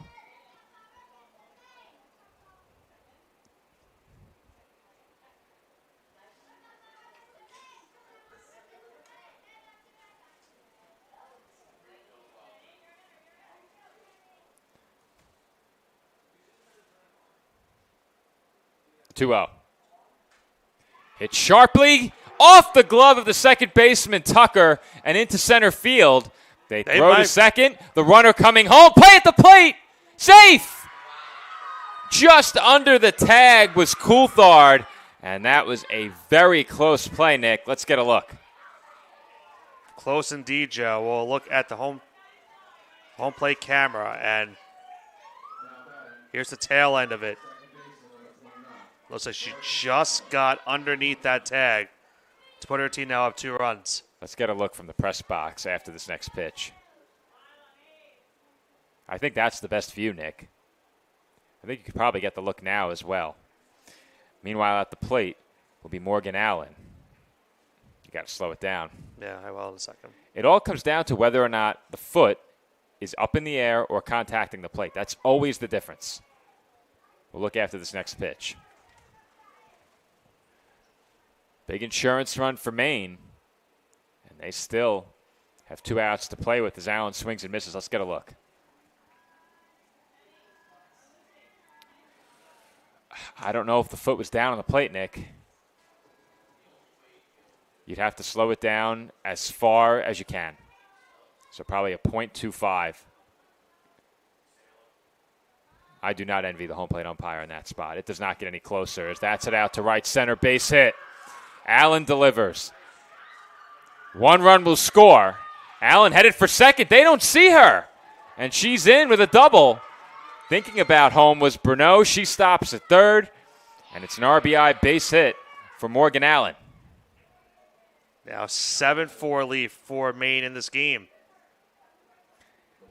Speaker 4: Hit sharply off the glove of the second baseman, Tucker, and into center field. They throw to second. The runner coming home. Play at the plate. Safe. Just under the tag was Coulthard, and that was a very close play, Nick. Let's get a look.
Speaker 3: Close indeed, Joe. We'll look at the home plate camera, and here's the tail end of it. Looks like she just got underneath that tag to put her team now up 2 runs.
Speaker 4: Let's get a look from the press box after this next pitch. I think that's the best view, Nick. I think you could probably get the look now as well. Meanwhile, at the plate will be Morgan Allen. You got to slow it down.
Speaker 3: Yeah, I will in a second.
Speaker 4: It all comes down to whether or not the foot is up in the air or contacting the plate. That's always the difference. We'll look after this next pitch. Big insurance run for Maine. And they still have 2 outs to play with as Allen swings and misses. Let's get a look. I don't know if the foot was down on the plate, Nick. You'd have to slow it down as far as you can. So probably a .25. I do not envy the home plate umpire in that spot. It does not get any closer as that's it out to right center, base hit. Allen delivers. 1 run will score. Allen headed for second. They don't see her. And she's in with a double. Thinking about home was Bruneau. She stops at third. And it's an RBI base hit for Morgan Allen.
Speaker 3: Now 7-4 lead for Maine in this game.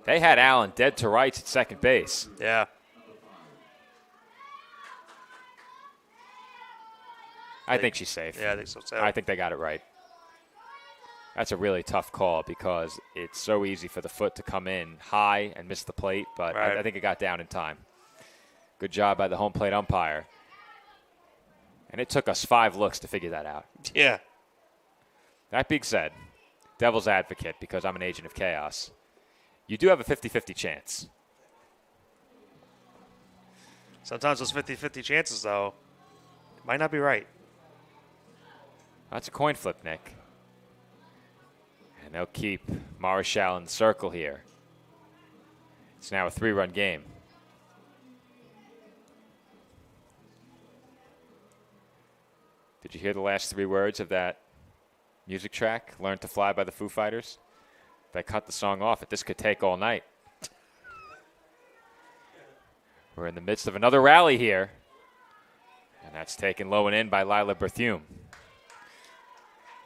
Speaker 4: They had Allen dead to rights at second base.
Speaker 3: Yeah.
Speaker 4: I think she's safe.
Speaker 3: Yeah, I think so too.
Speaker 4: I think they got it right. That's a really tough call because it's so easy for the foot to come in high and miss the plate, but
Speaker 3: right.
Speaker 4: I think it got down in time. Good job by the home plate umpire. And it took us 5 looks to figure that out.
Speaker 3: Yeah.
Speaker 4: That being said, devil's advocate, because I'm an agent of chaos, you do have a 50-50 chance.
Speaker 3: Sometimes those 50-50 chances, though, might not be right.
Speaker 4: That's a coin flip, Nick. And they'll keep Marshall in the circle here. It's now a 3-run game. Did you hear the last 3 words of that music track, Learn to Fly by the Foo Fighters? They cut the song off. This could take all night. We're in the midst of another rally here. And that's taken low and in by Lila Berthume.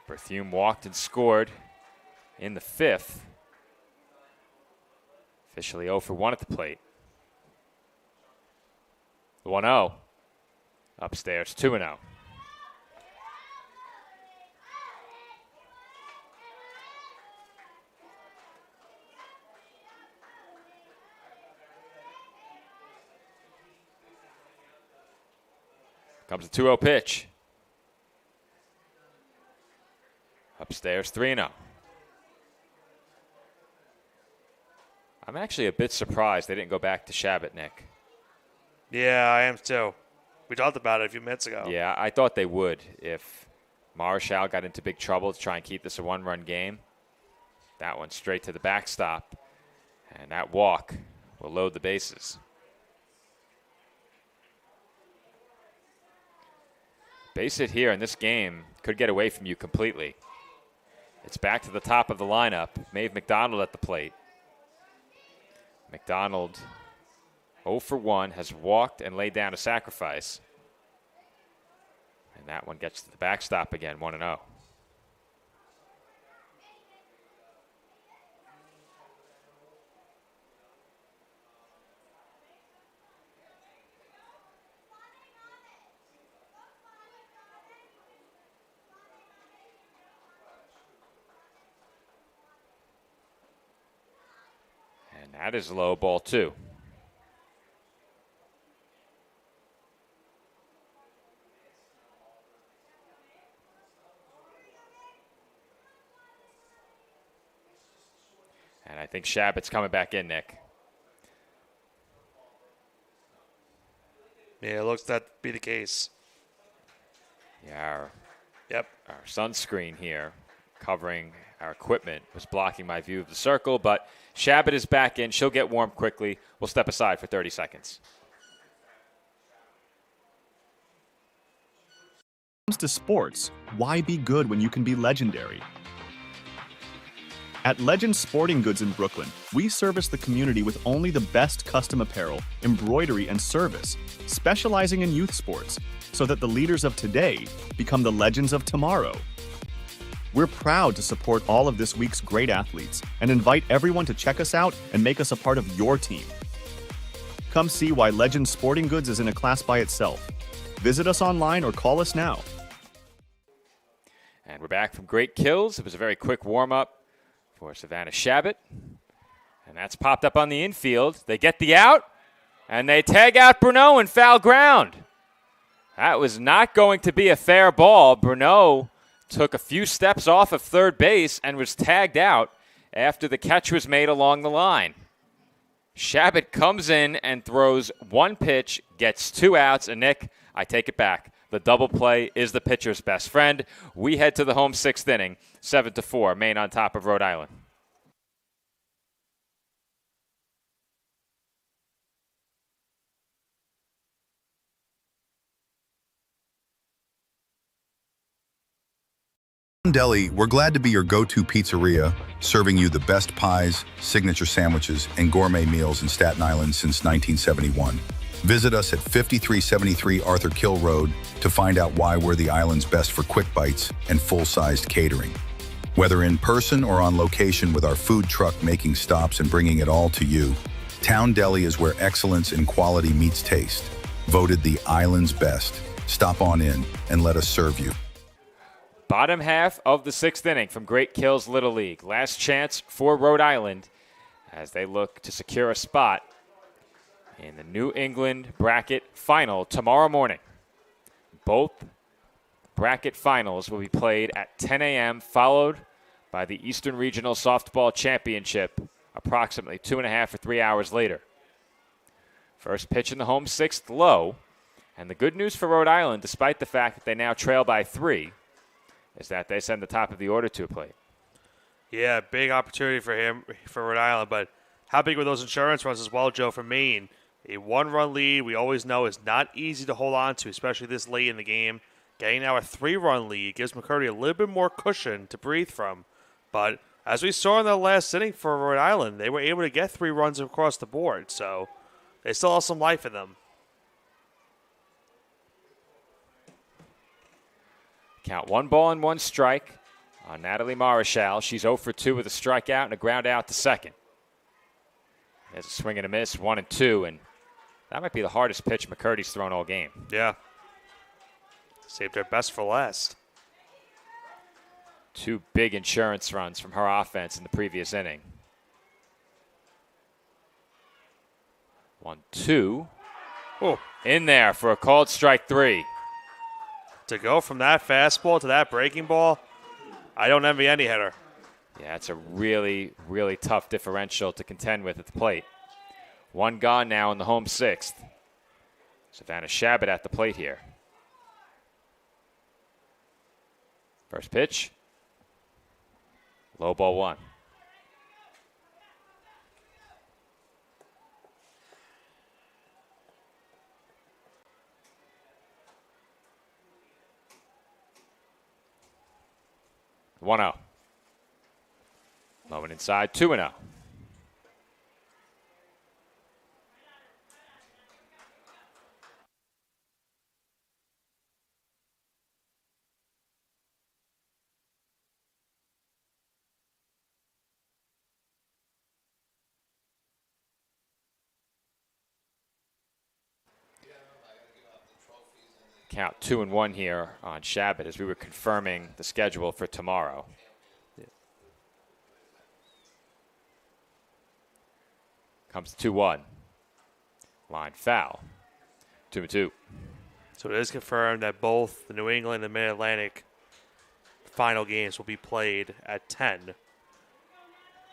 Speaker 4: Berthume walked and scored in the 5th. Officially 0 for 1 at the plate. 1-0. Upstairs, 2-0. Comes a 2-0 pitch. Upstairs, 3-0. I'm actually a bit surprised they didn't go back to Shabbat, Nick.
Speaker 3: Yeah, I am too. We talked about it a few minutes ago.
Speaker 4: Yeah, I thought they would if Marshall got into big trouble to try and keep this a 1-run game. That one straight to the backstop. And that walk will load the bases. Base hit here in this game could get away from you completely. It's back to the top of the lineup. Maeve McDonald at the plate. McDonald, 0 for 1, has walked and laid down a sacrifice. And that one gets to the backstop again, 1-0. And that is low, ball 2. And I think Shabbat's coming back in, Nick.
Speaker 3: Yeah, it looks that to be the case.
Speaker 4: Yeah,
Speaker 3: Yep.
Speaker 4: our sunscreen here covering our equipment was blocking my view of the circle, but Shabbat is back in. She'll get warm quickly. We'll step aside for 30 seconds.
Speaker 7: When it comes to sports, why be good when you can be legendary? At Legend Sporting Goods in Brooklyn, we service the community with only the best custom apparel, embroidery, and service, specializing in youth sports, so that the leaders of today become the legends of tomorrow. We're proud to support all of this week's great athletes and invite everyone to check us out and make us a part of your team. Come see why Legend Sporting Goods is in a class by itself. Visit us online or call us now.
Speaker 4: And we're back from Great Kills. It was a very quick warm-up for Savannah Shabbat. And that's popped up on the infield. They get the out, and they tag out Bruneau in foul ground. That was not going to be a fair ball. Bruneau took a few steps off of third base and was tagged out after the catch was made along the line. Shabbat comes in and throws one pitch, gets 2 outs, and Nick, I take it back. The double play is the pitcher's best friend. We head to the home 6th inning, 7-4, Maine on top of Rhode Island.
Speaker 6: Deli, we're glad to be your go-to pizzeria, serving you the best pies, signature sandwiches, and gourmet meals in Staten Island since 1971. Visit us at 5373 Arthur Kill Road to find out why we're the island's best for quick bites and full-sized catering. Whether in person or on location with our food truck making stops and bringing it all to you, Town Deli is where excellence in quality meets taste. Voted the island's best. Stop on in and let us serve you.
Speaker 4: Bottom half of the 6th inning from Great Kills Little League. Last chance for Rhode Island as they look to secure a spot in the New England bracket final tomorrow morning. Both bracket finals will be played at 10 a.m., followed by the Eastern Regional Softball Championship approximately 2.5 or 3 hours later. First pitch in the home 6th, low. And the good news for Rhode Island, despite the fact that they now trail by 3, is that they send the top of the order to a plate.
Speaker 3: Yeah, big opportunity for Rhode Island, but how big were those insurance runs as well, Joe, from Maine? A 1-run lead, we always know, is not easy to hold on to, especially this late in the game. Getting now a 3-run lead gives McCurdy a little bit more cushion to breathe from. But as we saw in the last inning for Rhode Island, they were able to get 3 runs across the board, so they still have some life in them.
Speaker 4: Count 1 ball and 1 strike on Natalie Marichal. She's 0 for 2 with a strikeout and a ground out to second. There's a swing and a miss, 1-2, and that might be the hardest pitch McCurdy's thrown all game.
Speaker 3: Yeah. Saved their best for last.
Speaker 4: 2 big insurance runs from her offense in the previous inning. 1-2.
Speaker 3: Oh.
Speaker 4: In there for a called strike 3.
Speaker 3: To go from that fastball to that breaking ball, I don't envy any hitter.
Speaker 4: Yeah, it's a really, really tough differential to contend with at the plate. 1 gone now in the home 6th. Savannah Shabbat at the plate here. First pitch. Low ball 1. One out. Going inside, 2-0. Count 2-1 here on Shabbat as we were confirming the schedule for tomorrow. Comes 2-1. Line foul. 2-2.
Speaker 3: So it is confirmed that both the New England and Mid-Atlantic final games will be played at 10.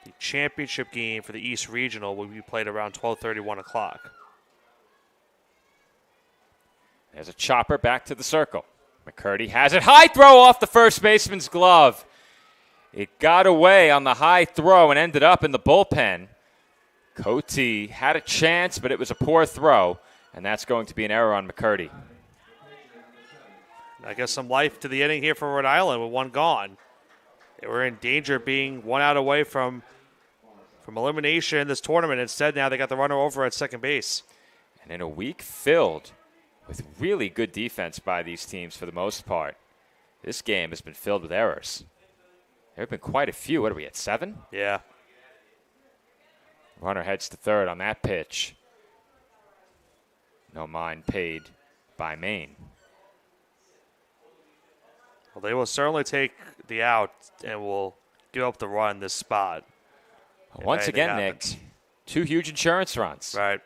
Speaker 3: The championship game for the East Regional will be played around 12:30, 1 o'clock.
Speaker 4: There's a chopper back to the circle. McCurdy has it. High throw off the first baseman's glove. It got away on the high throw and ended up in the bullpen. Cote had a chance, but it was a poor throw, and that's going to be an error on McCurdy.
Speaker 3: I guess some life to the inning here for Rhode Island with one gone. They were in danger of being one out away from elimination in this tournament. Instead, now they got the runner over at second base.
Speaker 4: And in a week filled with really good defense by these teams for the most part, this game has been filled with errors. There have been quite a few. What are we at, 7?
Speaker 3: Yeah.
Speaker 4: Runner heads to third on that pitch. No mind paid by Maine.
Speaker 3: Well, they will certainly take the out and will give up the run in this spot.
Speaker 4: Once again, Nick, 2 huge insurance runs.
Speaker 3: Right.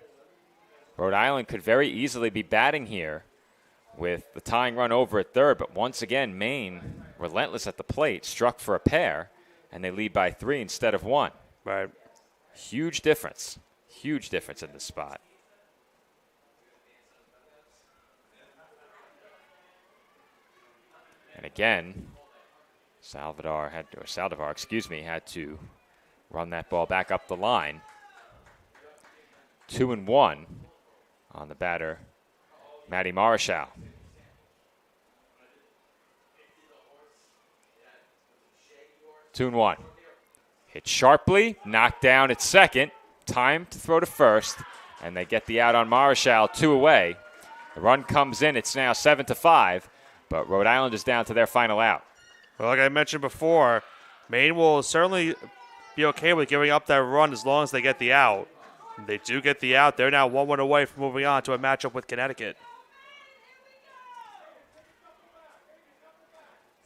Speaker 4: Rhode Island could very easily be batting here with the tying run over at third, but once again, Maine, relentless at the plate, struck for a pair, and they lead by 3 instead of 1.
Speaker 3: Right.
Speaker 4: Huge difference. Huge difference in this spot. And again, Saldivar had to run that ball back up the line. 2-1 on the batter, Matty Marichal. Two and one. Hit sharply, knocked down at second. Time to throw to first, and they get the out on Marichal, 2 away. The run comes in. It's now 7-5, but Rhode Island is down to their final out.
Speaker 3: Well, like I mentioned before, Maine will certainly be okay with giving up that run as long as they get the out. They do get the out. They're now 1 away from moving on to a matchup with Connecticut.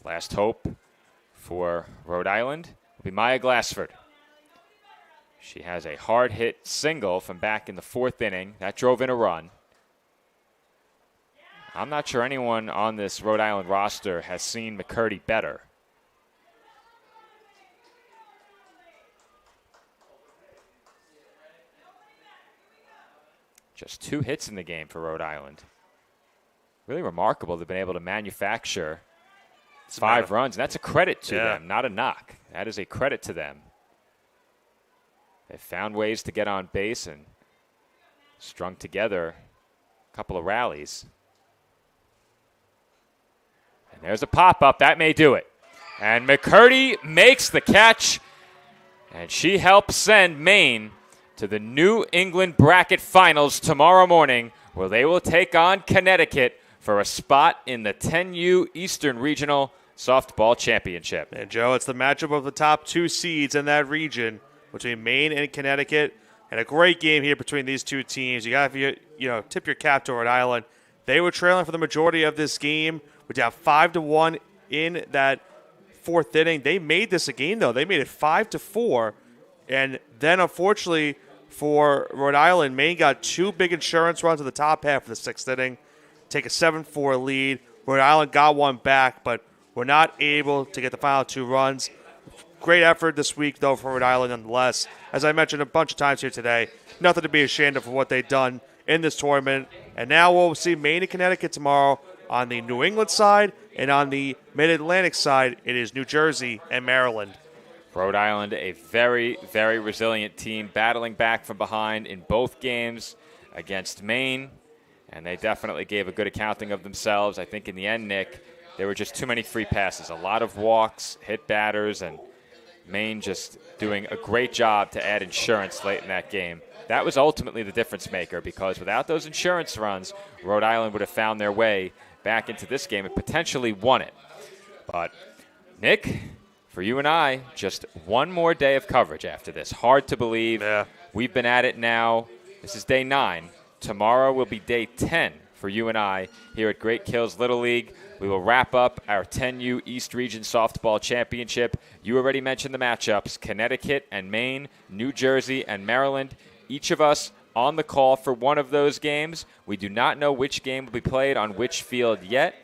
Speaker 4: Last hope for Rhode Island will be Maya Glassford. She has a hard-hit single from back in the 4th inning. That drove in a run. I'm not sure anyone on this Rhode Island roster has seen McCurdy better. Just 2 hits in the game for Rhode Island. Really remarkable they've been able to manufacture 5 runs. And that's a credit to them, not a knock. That is a credit to them. They've found ways to get on base and strung together a couple of rallies. And there's a pop-up. That may do it. And McCurdy makes the catch, and she helps send Maine to the New England Bracket Finals tomorrow morning, where they will take on Connecticut for a spot in the 10U Eastern Regional Softball Championship.
Speaker 3: And, Joe, it's the matchup of the top 2 seeds in that region between Maine and Connecticut, and a great game here between these 2 teams. You got to tip your cap to Rhode Island. They were trailing for the majority of this game. We're down 5-1 in that 4th inning. They made this a game, though. They made it 5-4, and then, unfortunately, for Rhode Island, Maine got 2 big insurance runs in the top half of the 6th inning, take a 7-4 lead. Rhode Island got one back, but were not able to get the final 2 runs. Great effort this week, though, for Rhode Island nonetheless. As I mentioned a bunch of times here today, nothing to be ashamed of for what they've done in this tournament. And now we'll see Maine and Connecticut tomorrow on the New England side, and on the Mid-Atlantic side, it is New Jersey and Maryland.
Speaker 4: Rhode Island, a very, very resilient team, battling back from behind in both games against Maine, and they definitely gave a good accounting of themselves. I think in the end, Nick, there were just too many free passes, a lot of walks, hit batters, and Maine just doing a great job to add insurance late in that game. That was ultimately the difference maker, because without those insurance runs, Rhode Island would have found their way back into this game and potentially won it. But, Nick, for you and I, just one more day of coverage after this. Hard to believe.
Speaker 3: Yeah.
Speaker 4: We've been at it now. This is day 9. Tomorrow will be day 10 for you and I here at Great Kills Little League. We will wrap up our 10U East Region Softball Championship. You already mentioned the matchups: Connecticut and Maine, New Jersey and Maryland. Each of us on the call for one of those games. We do not know which game will be played on which field yet.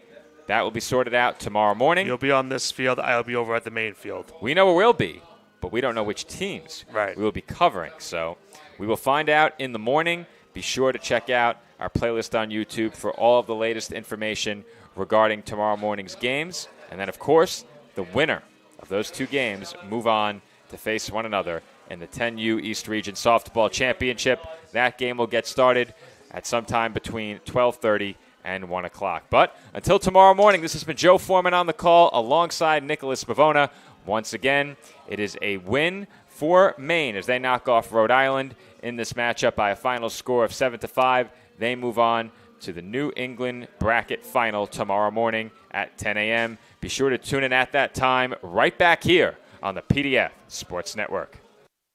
Speaker 4: That will be sorted out tomorrow morning.
Speaker 3: You'll be on this field. I'll be over at the main field.
Speaker 4: We know where we'll be, but we don't know which teams
Speaker 3: we
Speaker 4: will be covering. So we will find out in the morning. Be sure to check out our playlist on YouTube for all of the latest information regarding tomorrow morning's games. And then, of course, the winner of those 2 games move on to face one another in the 10U East Region Softball Championship. That game will get started at sometime between 12:30 and 1 o'clock. But until tomorrow morning, this has been Joe Foreman on the call alongside Nicholas Pavona. Once again, it is a win for Maine as they knock off Rhode Island in this matchup by a final score of 7-5. They move on to the New England bracket final tomorrow morning at 10 a.m. Be sure to tune in at that time right back here on the PDF Sports Network.